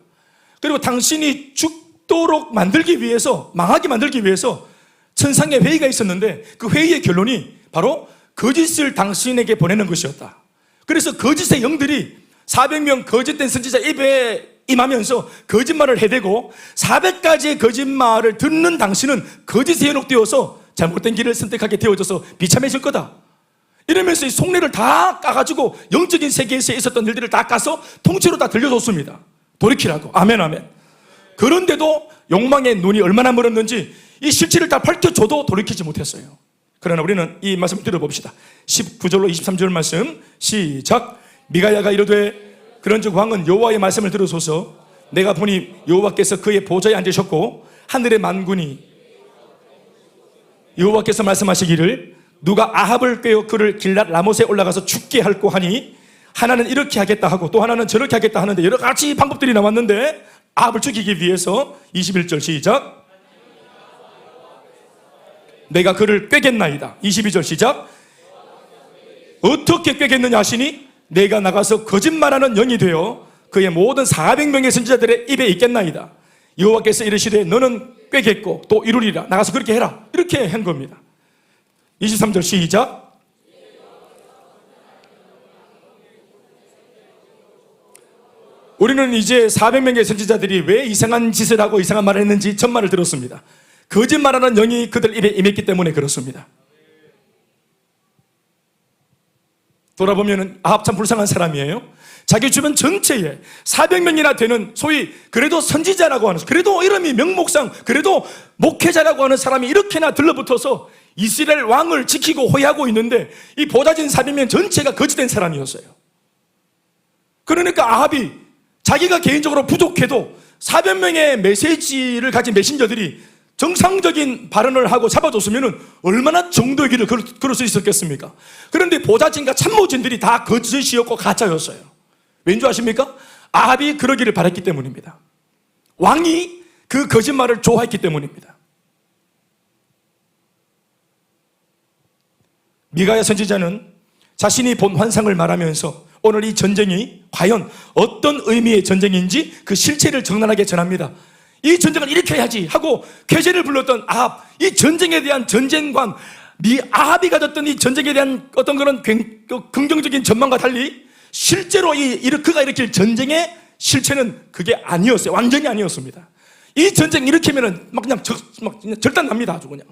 그리고 당신이 죽도록 만들기 위해서, 망하게 만들기 위해서 천상의 회의가 있었는데 그 회의의 결론이 바로 거짓을 당신에게 보내는 것이었다. 그래서 거짓의 영들이 400명 거짓된 선지자 입에 임하면서 거짓말을 해대고 400가지의 거짓말을 듣는 당신은 거짓에 현혹되어서 잘못된 길을 선택하게 되어져서 비참해질 거다. 이러면서 이 속내를 다 까가지고 영적인 세계에서 있었던 일들을 다 까서 통째로 다 들려줬습니다. 돌이키라고. 아멘, 아멘. 그런데도 욕망의 눈이 얼마나 멀었는지 이 실체를 다 밝혀줘도 돌이키지 못했어요. 그러나 우리는 이 말씀을 들어봅시다. 19절로 23절 말씀 시작. 미가야가 이르되 그런즉 왕은 여호와의 말씀을 들으소서. 내가 보니 여호와께서 그의 보좌에 앉으셨고 하늘의 만군이, 여호와께서 말씀하시기를 누가 아합을 꾀어 그를 길랏 라못에 올라가서 죽게 할고 하니 하나는 이렇게 하겠다 하고 또 하나는 저렇게 하겠다 하는데 여러 가지 방법들이 나왔는데 아합을 죽이기 위해서 21절 시작. 내가 그를 꾀겠나이다. 22절 시작. 어떻게 꾀겠느냐 하시니 내가 나가서 거짓말하는 영이 되어 그의 모든 400명의 선지자들의 입에 있겠나이다. 여호와께서 이르시되 너는 꿰겠고 또 이루리라. 나가서 그렇게 해라. 이렇게 한 겁니다. 23절 시작. 우리는 이제 400명의 선지자들이 왜 이상한 짓을 하고 이상한 말을 했는지 전말을 들었습니다. 거짓말하는 영이 그들 입에 임했기 때문에 그렇습니다. 돌아보면 아합 참 불쌍한 사람이에요. 자기 주변 전체에 400명이나 되는 소위 그래도 선지자라고 하는, 그래도 이름이 명목상 그래도 목회자라고 하는 사람이 이렇게나 들러붙어서 이스라엘 왕을 지키고 호위하고 있는데 이 보좌진 400명 전체가 거짓된 사람이었어요. 그러니까 아합이 자기가 개인적으로 부족해도 400명의 메시지를 가진 메신저들이 정상적인 발언을 하고 잡아줬으면 얼마나 정도의 길을 걸을 수 있었겠습니까? 그런데 보좌진과 참모진들이 다 거짓이었고 가짜였어요. 왠지 아십니까? 아합이 그러기를 바랐기 때문입니다. 왕이 그 거짓말을 좋아했기 때문입니다. 미가야 선지자는 자신이 본 환상을 말하면서 오늘 이 전쟁이 과연 어떤 의미의 전쟁인지 그 실체를 적나라하게 전합니다. 이 전쟁을 일으켜야지 하고 쾌제를 불렀던 아합, 이 전쟁에 대한 전쟁관, 아합이 가졌던 이 전쟁에 대한 어떤 그런 긍정적인 전망과 달리 실제로 그가 일으킬 전쟁의 실체는 그게 아니었어요. 완전히 아니었습니다. 이 전쟁 일으키면은 그냥 절단납니다. 아주 그냥.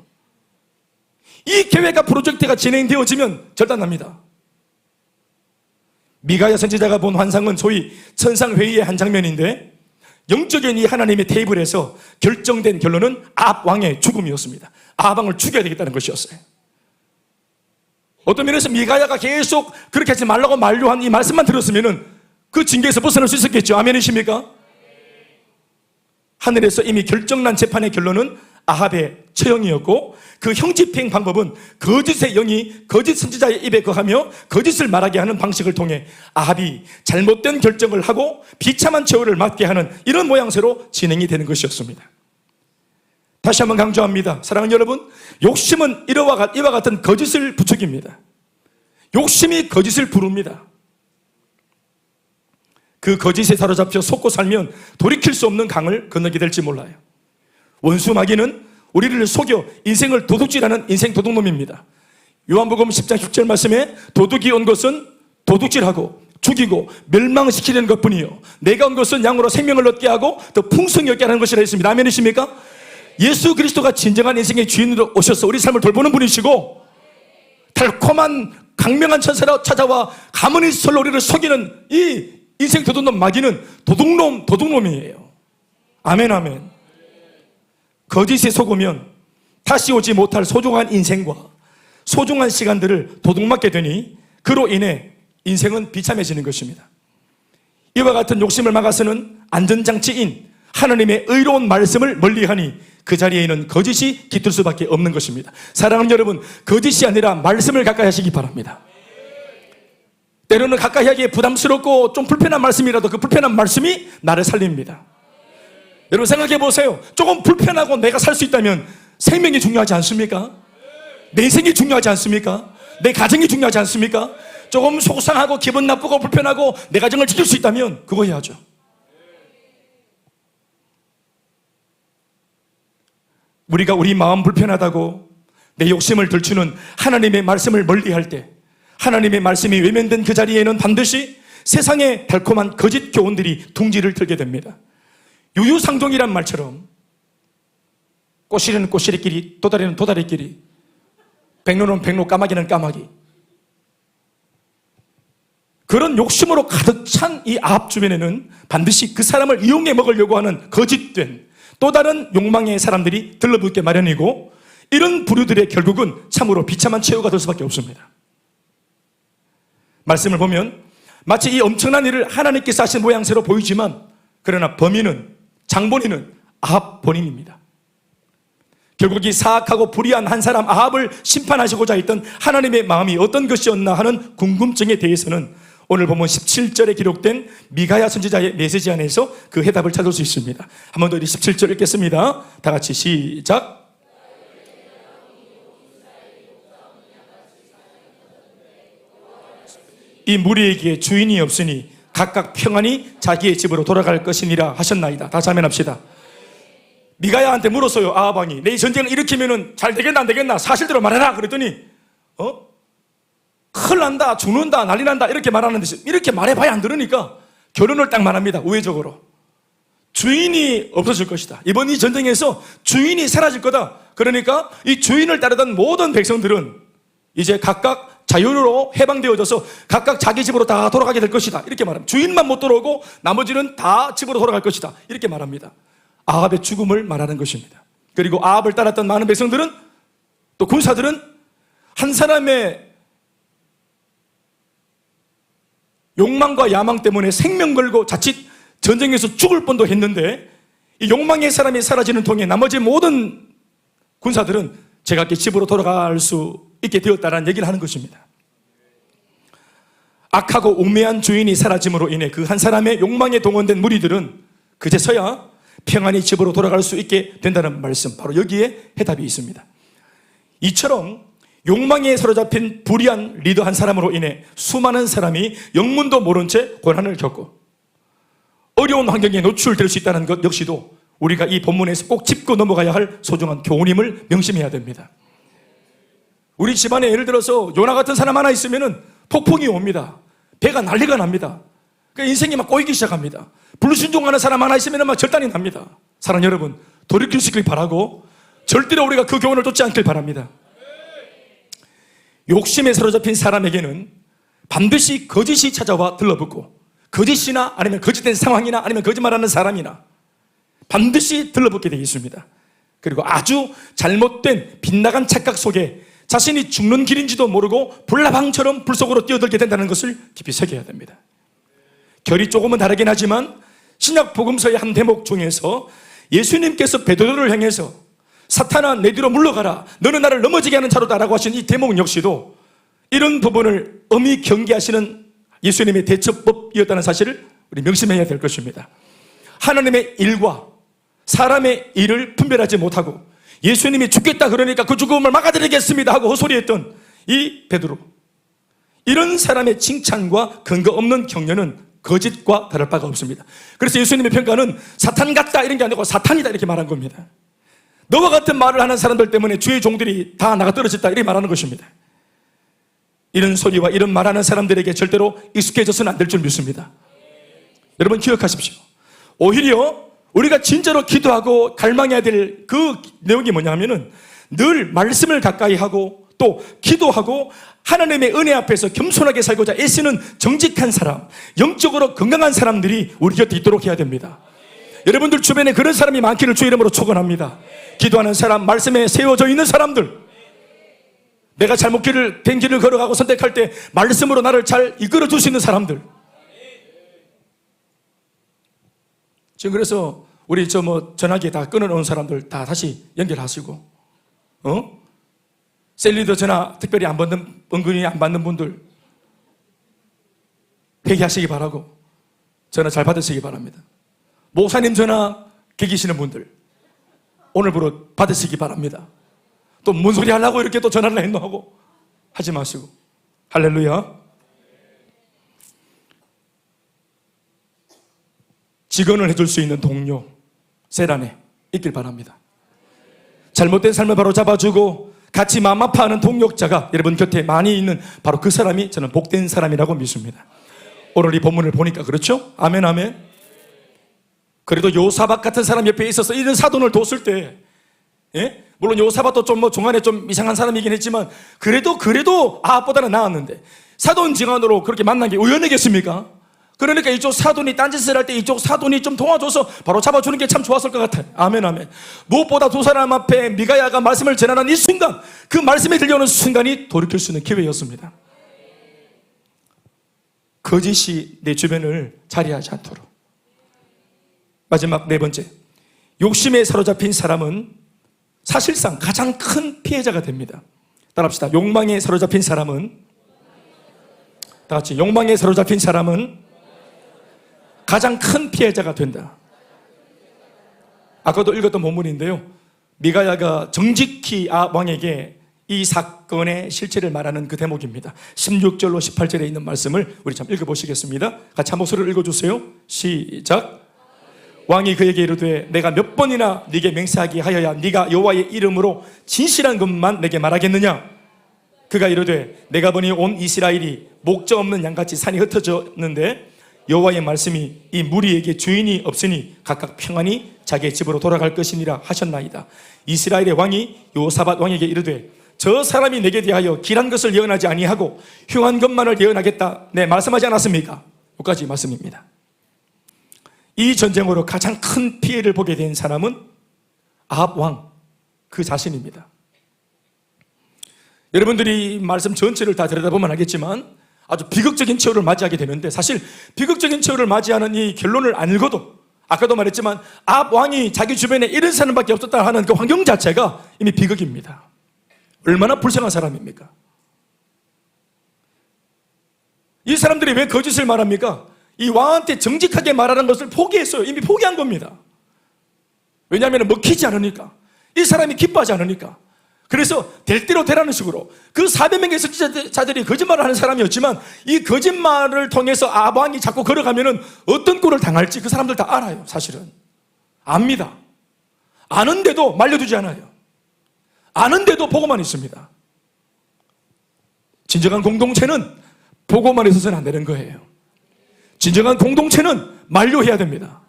이 계획과 프로젝트가 진행되어지면 절단납니다. 미가야 선지자가 본 환상은 소위 천상회의의 한 장면인데 영적인 이 하나님의 테이블에서 결정된 결론은 아합 왕의 죽음이었습니다. 아합 왕을 죽여야 되겠다는 것이었어요. 어떤 면에서 미가야가 계속 그렇게 하지 말라고 만류한 이 말씀만 들었으면 그 징계에서 벗어날 수 있었겠죠. 아멘이십니까? 하늘에서 이미 결정난 재판의 결론은 아합의 처형이었고 그 형집행 방법은 거짓의 영이 거짓 선지자의 입에 거하며 거짓을 말하게 하는 방식을 통해 아합이 잘못된 결정을 하고 비참한 처우를 맞게 하는 이런 모양새로 진행이 되는 것이었습니다. 다시 한번 강조합니다. 사랑하는 여러분, 욕심은 이와 같은 거짓을 부추깁니다. 욕심이 거짓을 부릅니다. 그 거짓에 사로잡혀 속고 살면 돌이킬 수 없는 강을 건너게 될지 몰라요. 원수 마귀는 우리를 속여 인생을 도둑질하는 인생 도둑놈입니다. 요한복음 10장 6절 말씀에 도둑이 온 것은 도둑질하고 죽이고 멸망시키는 것뿐이요 내가 온 것은 양으로 생명을 얻게 하고 더 풍성히 얻게 하는 것이라 했습니다. 아멘이십니까? 예수 그리스도가 진정한 인생의 주인으로 오셔서 우리 삶을 돌보는 분이시고 달콤한 강명한 천사로 찾아와 가문의 설로 우리를 속이는 이 인생 도둑놈 마귀는 도둑놈이에요. 아멘 아멘. 거짓에 속으면 다시 오지 못할 소중한 인생과 소중한 시간들을 도둑맞게 되니 그로 인해 인생은 비참해지는 것입니다. 이와 같은 욕심을 막아서는 안전장치인 하나님의 의로운 말씀을 멀리하니 그 자리에 있는 거짓이 깃들 수밖에 없는 것입니다. 사랑하는 여러분, 거짓이 아니라 말씀을 가까이 하시기 바랍니다. 때로는 가까이 하기에 부담스럽고 좀 불편한 말씀이라도 그 불편한 말씀이 나를 살립니다. 여러분 생각해 보세요. 조금 불편하고 내가 살 수 있다면 생명이 중요하지 않습니까? 내 인생이 중요하지 않습니까? 내 가정이 중요하지 않습니까? 조금 속상하고 기분 나쁘고 불편하고 내 가정을 지킬 수 있다면 그거 해야죠. 우리가 우리 마음 불편하다고 내 욕심을 들추는 하나님의 말씀을 멀리할 때 하나님의 말씀이 외면된 그 자리에는 반드시 세상의 달콤한 거짓 교훈들이 둥지를 들게 됩니다. 유유상종이란 말처럼 꼬시리는 꼬시리끼리 도다리는 도다리끼리 백로는 백로 까마귀는 까마귀 그런 욕심으로 가득 찬 이 아합 주변에는 반드시 그 사람을 이용해 먹으려고 하는 거짓된 또 다른 욕망의 사람들이 들러붙게 마련이고 이런 부류들의 결국은 참으로 비참한 최후가 될 수밖에 없습니다. 말씀을 보면 마치 이 엄청난 일을 하나님께서 하신 모양새로 보이지만 그러나 범인은 장본인은 아합 본인입니다. 결국 이 사악하고 불의한 한 사람 아합을 심판하시고자 했던 하나님의 마음이 어떤 것이었나 하는 궁금증에 대해서는 오늘 보면 17절에 기록된 미가야 선지자의 메시지 안에서 그 해답을 찾을 수 있습니다. 한 번 더 17절 읽겠습니다. 다 같이 시작. 이 무리에게 주인이 없으니 각각 평안히 자기의 집으로 돌아갈 것이니라 하셨나이다. 다 자면합시다. 미가야한테 물었어요. 아합 왕이 내 전쟁을 일으키면 잘 되겠나 안 되겠나 사실대로 말해라 그랬더니 큰일 난다 죽는다 난리 난다 이렇게 말하는데 이렇게 말해봐야 안 들으니까 결론을 딱 말합니다. 우회적으로 주인이 없어질 것이다. 이번 이 전쟁에서 주인이 사라질 거다. 그러니까 이 주인을 따르던 모든 백성들은 이제 각각 자유로 해방되어져서 각각 자기 집으로 다 돌아가게 될 것이다. 이렇게 말합니다. 주인만 못 돌아오고 나머지는 다 집으로 돌아갈 것이다. 이렇게 말합니다. 아합의 죽음을 말하는 것입니다. 그리고 아합을 따랐던 많은 백성들은 또 군사들은 한 사람의 욕망과 야망 때문에 생명 걸고 자칫 전쟁에서 죽을 뻔도 했는데 이 욕망의 사람이 사라지는 통에 나머지 모든 군사들은 제각기 집으로 돌아갈 수 있게 되었다는 얘기를 하는 것입니다. 악하고 우매한 주인이 사라짐으로 인해 그 한 사람의 욕망에 동원된 무리들은 그제서야 평안히 집으로 돌아갈 수 있게 된다는 말씀, 바로 여기에 해답이 있습니다. 이처럼 욕망에 사로잡힌 불의한 리더 한 사람으로 인해 수많은 사람이 영문도 모른 채 고난을 겪고 어려운 환경에 노출될 수 있다는 것 역시도 우리가 이 본문에서 꼭 짚고 넘어가야 할 소중한 교훈임을 명심해야 됩니다. 우리 집안에 예를 들어서 요나 같은 사람 하나 있으면 폭풍이 옵니다. 배가 난리가 납니다. 그러니까 인생이 막 꼬이기 시작합니다. 불순종하는 사람 하나 있으면 막 절단이 납니다. 사랑하는 여러분, 돌이킬 수 있길 바라고 절대로 우리가 그 교훈을 쫓지 않길 바랍니다. 욕심에 사로잡힌 사람에게는 반드시 거짓이 찾아와 들러붙고 거짓이나 아니면 거짓된 상황이나 아니면 거짓말하는 사람이나 반드시 들러붙게 되어 있습니다. 그리고 아주 잘못된 빗나간 착각 속에 자신이 죽는 길인지도 모르고 불나방처럼 불 속으로 뛰어들게 된다는 것을 깊이 새겨야 됩니다. 결이 조금은 다르긴 하지만 신약 복음서의 한 대목 중에서 예수님께서 베드로를 향해서 사탄아 내 뒤로 물러가라 너는 나를 넘어지게 하는 자로다 라고 하신 이 대목 역시도 이런 부분을 엄히 경계하시는 예수님의 대처법이었다는 사실을 우리 명심해야 될 것입니다. 하나님의 일과 사람의 일을 분별하지 못하고 예수님이 죽겠다 그러니까 그 죽음을 막아드리겠습니다 하고 헛소리했던 이 베드로, 이런 사람의 칭찬과 근거 없는 격려는 거짓과 다를 바가 없습니다. 그래서 예수님의 평가는 사탄 같다 이런 게 아니고 사탄이다 이렇게 말한 겁니다. 너와 같은 말을 하는 사람들 때문에 주의 종들이 다 나가 떨어졌다 이렇게 말하는 것입니다. 이런 소리와 이런 말하는 사람들에게 절대로 익숙해져서는 안 될 줄 믿습니다. 여러분 기억하십시오. 오히려 우리가 진짜로 기도하고 갈망해야 될 그 내용이 뭐냐 하면은 늘 말씀을 가까이 하고 또 기도하고 하나님의 은혜 앞에서 겸손하게 살고자 애쓰는 정직한 사람, 영적으로 건강한 사람들이 우리 곁에 있도록 해야 됩니다. 여러분들 주변에 그런 사람이 많기를 주의 이름으로 축원합니다. 기도하는 사람, 말씀에 세워져 있는 사람들, 내가 잘못 된 길을 걸어가고 선택할 때 말씀으로 나를 잘 이끌어줄 수 있는 사람들. 지금 그래서 우리 전화기 다 끊어놓은 사람들 다 다시 연결하시고, 셀리더 전화 특별히 안 받는, 은근히 안 받는 분들 회개하시기 바라고 전화 잘 받으시기 바랍니다. 목사님 전화 계기시는 분들 오늘부로 받으시기 바랍니다. 또 뭔 소리 하려고 이렇게 또 전화를 했노 하고 하지 마시고. 할렐루야. 직언을 해줄 수 있는 동료 셀 안에 있길 바랍니다. 잘못된 삶을 바로 잡아주고 같이 마음 아파하는 동역자가 여러분 곁에 많이 있는 바로 그 사람이 저는 복된 사람이라고 믿습니다. 오늘 이 본문을 보니까 그렇죠? 아멘 아멘. 그래도 요사박 같은 사람 옆에 있어서 이런 사돈을 뒀을 때, 예? 물론 요사박도 좀 중간에 좀 이상한 사람이긴 했지만 그래도 아합보다는 나았는데 사돈 지간으로 그렇게 만난 게 우연이겠습니까? 그러니까 이쪽 사돈이 딴짓을 할 때 이쪽 사돈이 좀 도와줘서 바로 잡아주는 게 참 좋았을 것 같아요. 아멘 아멘. 무엇보다 두 사람 앞에 미가야가 말씀을 전하는 이 순간, 그 말씀이 들려오는 순간이 돌이킬 수 있는 기회였습니다. 거짓이 내 주변을 자리하지 않도록. 마지막 네 번째, 욕심에 사로잡힌 사람은 사실상 가장 큰 피해자가 됩니다. 따라합시다. 욕망에 사로잡힌 사람은, 다 같이, 욕망에 사로잡힌 사람은 가장 큰 피해자가 된다. 아까도 읽었던 본문인데요, 미가야가 정직히 아합 왕에게 이 사건의 실체를 말하는 그 대목입니다. 16절로 18절에 있는 말씀을 우리 참 읽어보시겠습니다. 같이 한 목소리를 읽어주세요. 시작. 왕이 그에게 이르되 내가 몇 번이나 네게 맹세하게 하여야 네가 여호와의 이름으로 진실한 것만 내게 말하겠느냐. 그가 이르되 내가 보니 온 이스라엘이 목자 없는 양같이 산이 흩어졌는데 여호와의 말씀이 이 무리에게 주인이 없으니 각각 평안히 자기의 집으로 돌아갈 것이니라 하셨나이다. 이스라엘의 왕이 여호사밧 왕에게 이르되 저 사람이 내게 대하여 길한 것을 예언하지 아니하고 흉한 것만을 예언하겠다 네 말씀하지 않았습니까? 여기까지 말씀입니다. 이 전쟁으로 가장 큰 피해를 보게 된 사람은 아합 왕 그 자신입니다. 여러분들이 말씀 전체를 다 들여다보면 알겠지만 아주 비극적인 최후를 맞이하게 되는데, 사실 비극적인 최후를 맞이하는 이 결론을 안 읽어도 아까도 말했지만 아합 왕이 자기 주변에 이런 사람밖에 없었다 하는 그 환경 자체가 이미 비극입니다. 얼마나 불쌍한 사람입니까? 이 사람들이 왜 거짓을 말합니까? 이 왕한테 정직하게 말하는 것을 포기했어요. 이미 포기한 겁니다. 왜냐하면 먹히지 않으니까, 이 사람이 기뻐하지 않으니까. 그래서 될 대로 되라는 식으로 그 400명의 선지자들이 거짓말을 하는 사람이었지만 이 거짓말을 통해서 아합 왕이 자꾸 걸어가면은 어떤 꼴을 당할지 그 사람들 다 알아요. 사실은 압니다. 아는데도 말려두지 않아요. 아는데도 보고만 있습니다. 진정한 공동체는 보고만 있어서는 안 되는 거예요. 진정한 공동체는 만류해야 됩니다.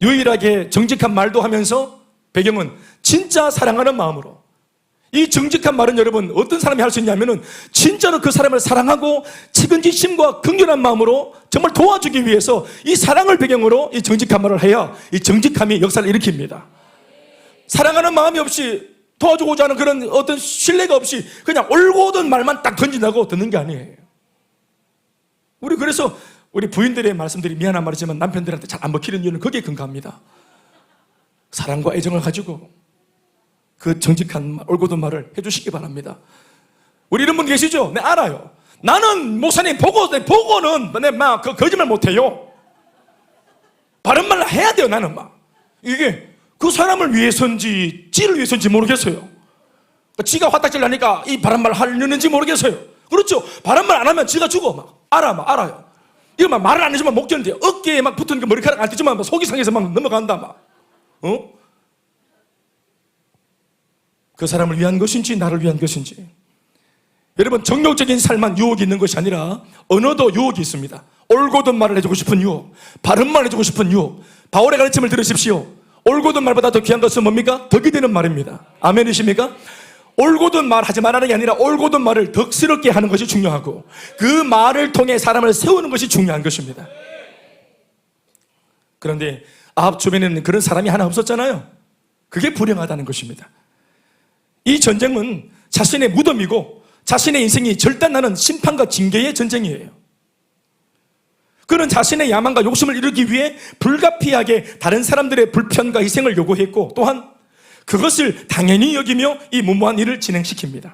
유일하게 정직한 말도 하면서 배경은 진짜 사랑하는 마음으로. 이 정직한 말은 여러분 어떤 사람이 할 수 있냐면은 진짜로 그 사람을 사랑하고 책임지심과 긍휼한 마음으로 정말 도와주기 위해서 이 사랑을 배경으로 이 정직한 말을 해야 이 정직함이 역사를 일으킵니다. 사랑하는 마음이 없이 도와주고자 하는 그런 어떤 신뢰가 없이 그냥 올고든 말만 딱 던진다고 듣는 게 아니에요. 우리 그래서 우리 부인들의 말씀들이 미안한 말이지만 남편들한테 잘 안 먹히는 이유는 거기에 근거합니다. 사랑과 애정을 가지고 그 정직한 말, 올곧은 말을 해주시기 바랍니다. 우리 이런 분 계시죠? 네, 알아요. 나는 목사님 보고는 막 거짓말 못해요. 바른 말 해야 돼요. 나는 막 이게 그 사람을 위해서인지 지를 위해서인지 모르겠어요. 지가 화딱질 나니까 이 바른 말 하려는지 모르겠어요. 그렇죠? 바른 말 안 하면 지가 죽어. 막 알아요. 이거 막 말을 안 해주면 못 견뎌요. 어깨에 막 붙은 그 머리카락 안 떼지만 막 속이 상해서 막 넘어간다 막. 그 사람을 위한 것인지 나를 위한 것인지. 여러분 정욕적인 삶만 유혹이 있는 것이 아니라 언어도 유혹이 있습니다. 올곧은 말을 해주고 싶은 유혹, 바른 말 해주고 싶은 유혹. 바울의 가르침을 들으십시오. 올곧은 말보다 더 귀한 것은 뭡니까? 덕이 되는 말입니다. 아멘이십니까? 올곧은 말 하지 말라는 게 아니라 올곧은 말을 덕스럽게 하는 것이 중요하고 그 말을 통해 사람을 세우는 것이 중요한 것입니다. 그런데 아합 주변에는 그런 사람이 하나 없었잖아요. 그게 불행하다는 것입니다. 이 전쟁은 자신의 무덤이고 자신의 인생이 절단나는 심판과 징계의 전쟁이에요. 그는 자신의 야망과 욕심을 이루기 위해 불가피하게 다른 사람들의 불편과 희생을 요구했고 또한 그것을 당연히 여기며 이 무모한 일을 진행시킵니다.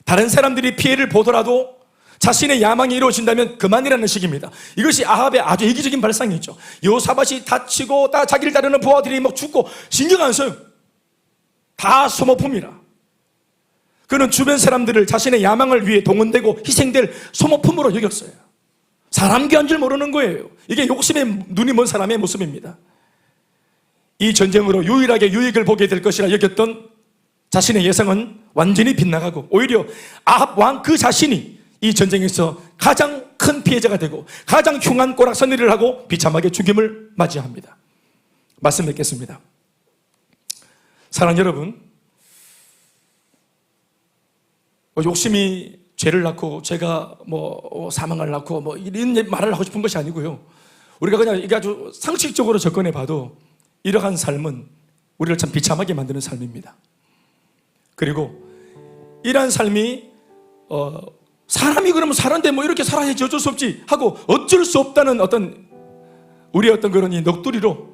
다른 사람들이 피해를 보더라도 자신의 야망이 이루어진다면 그만이라는 식입니다. 이것이 아합의 아주 이기적인 발상이죠. 여호사밧이 다치고 자기를 따르는 부하들이 막 죽고 신경 안 써요. 다 소모품이라. 그는 주변 사람들을 자신의 야망을 위해 동원되고 희생될 소모품으로 여겼어요. 사람 귀한 줄 모르는 거예요. 이게 욕심에 눈이 먼 사람의 모습입니다. 이 전쟁으로 유일하게 유익을 보게 될 것이라 여겼던 자신의 예상은 완전히 빗나가고 오히려 아합 왕 그 자신이 이 전쟁에서 가장 큰 피해자가 되고 가장 흉한 꼬락서니를 하고 비참하게 죽임을 맞이합니다. 말씀 맺겠습니다. 사랑하는 여러분, 욕심이 죄를 낳고 제가 사망을 낳고 이런 말을 하고 싶은 것이 아니고요. 우리가 그냥 이게 아주 상식적으로 접근해 봐도 이러한 삶은 우리를 참 비참하게 만드는 삶입니다. 그리고 이러한 삶이 사람이 그러면 사는데 이렇게 살아야지 어쩔 수 없지 하고 어쩔 수 없다는 어떤 우리의 어떤 그런 이 넋두리로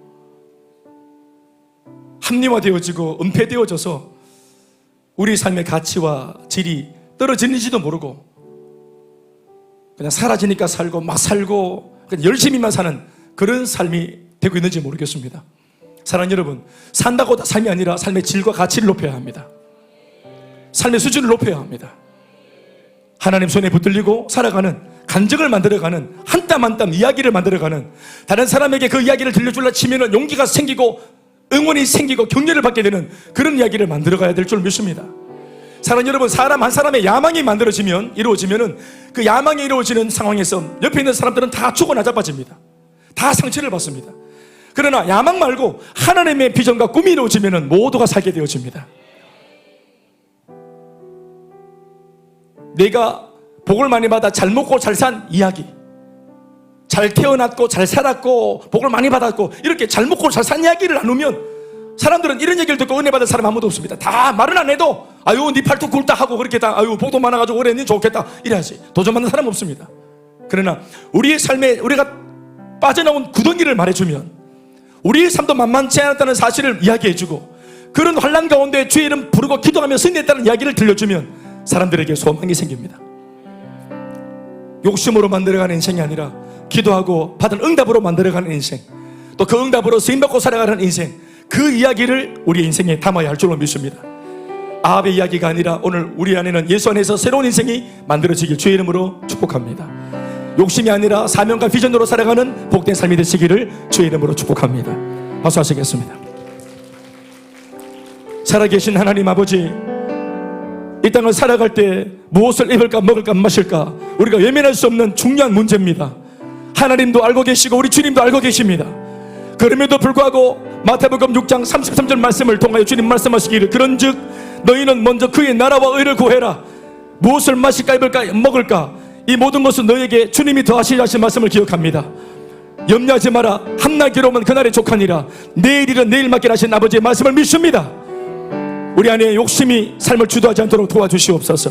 합리화되어지고 은폐되어져서 우리 삶의 가치와 질이 떨어지는지도 모르고 그냥 사라지니까 살고 막 살고 그냥 열심히만 사는 그런 삶이 되고 있는지 모르겠습니다. 사랑하는 여러분, 산다고 다 삶이 아니라 삶의 질과 가치를 높여야 합니다. 삶의 수준을 높여야 합니다. 하나님 손에 붙들리고 살아가는, 간증을 만들어가는, 한 땀 한 땀 이야기를 만들어가는, 다른 사람에게 그 이야기를 들려주려 치면 용기가 생기고 응원이 생기고 격려를 받게 되는 그런 이야기를 만들어가야 될 줄 믿습니다. 사랑하는 여러분, 사람 한 사람의 야망이 이루어지면은 그 야망이 이루어지는 상황에서 옆에 있는 사람들은 다 죽어 나자빠집니다. 다 상처를 받습니다. 그러나 야망 말고 하나님의 비전과 꿈이 이루어지면은 모두가 살게 되어집니다. 내가 복을 많이 받아 잘 먹고 잘 산 이야기, 잘 태어났고 잘 살았고 복을 많이 받았고 이렇게 잘 먹고 잘 산 이야기를 나누면 사람들은 이런 얘기를 듣고 은혜 받은 사람 아무도 없습니다. 다 말은 안 해도 아유 네 팔뚝 굵다 하고 그렇게 다 아유 복도 많아가지고 그래 니 좋겠다 이래야지 도전받는 사람 없습니다. 그러나 우리의 삶에 우리가 빠져나온 구덩이를 말해주면, 우리의 삶도 만만치 않았다는 사실을 이야기해주고, 그런 환난 가운데 주의 이름 부르고 기도하며 승리했다는 이야기를 들려주면 사람들에게 소망이 생깁니다. 욕심으로 만들어가는 인생이 아니라 기도하고 받은 응답으로 만들어가는 인생, 또 그 응답으로 쓰임받고 살아가는 인생, 그 이야기를 우리의 인생에 담아야 할 줄로 믿습니다. 아합의 이야기가 아니라 오늘 우리 안에는 예수 안에서 새로운 인생이 만들어지길 주의 이름으로 축복합니다. 욕심이 아니라 사명과 비전으로 살아가는 복된 삶이 되시기를 주의 이름으로 축복합니다. 박수 하시겠습니다. 살아계신 하나님 아버지, 이 땅을 살아갈 때 무엇을 입을까 먹을까 마실까 우리가 외면할 수 없는 중요한 문제입니다. 하나님도 알고 계시고 우리 주님도 알고 계십니다. 그럼에도 불구하고 마태복음 6장 33절 말씀을 통하여 주님 말씀하시기를, 그런즉 너희는 먼저 그의 나라와 의를 구해라. 무엇을 마실까 입을까 먹을까 이 모든 것은 너에게 주님이 더하시리 하신 말씀을 기억합니다. 염려하지 마라. 한날 괴로우면 그날이 족하니라. 내일 일은 내일 맡기라 하신 아버지의 말씀을 믿습니다. 우리 안에 욕심이 삶을 주도하지 않도록 도와주시옵소서.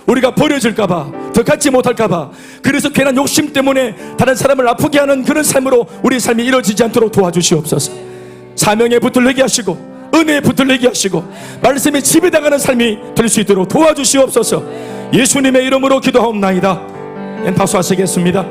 우리가 버려질까봐, 더 갖지 못할까봐, 그래서 괜한 욕심 때문에 다른 사람을 아프게 하는 그런 삶으로 우리 삶이 이루어지지 않도록 도와주시옵소서. 사명에 붙들리게 하시고 은혜에 붙들리게 하시고 말씀에 지배당하는 삶이 될 수 있도록 도와주시옵소서. 예수님의 이름으로 기도하옵나이다. 박수 하시겠습니다.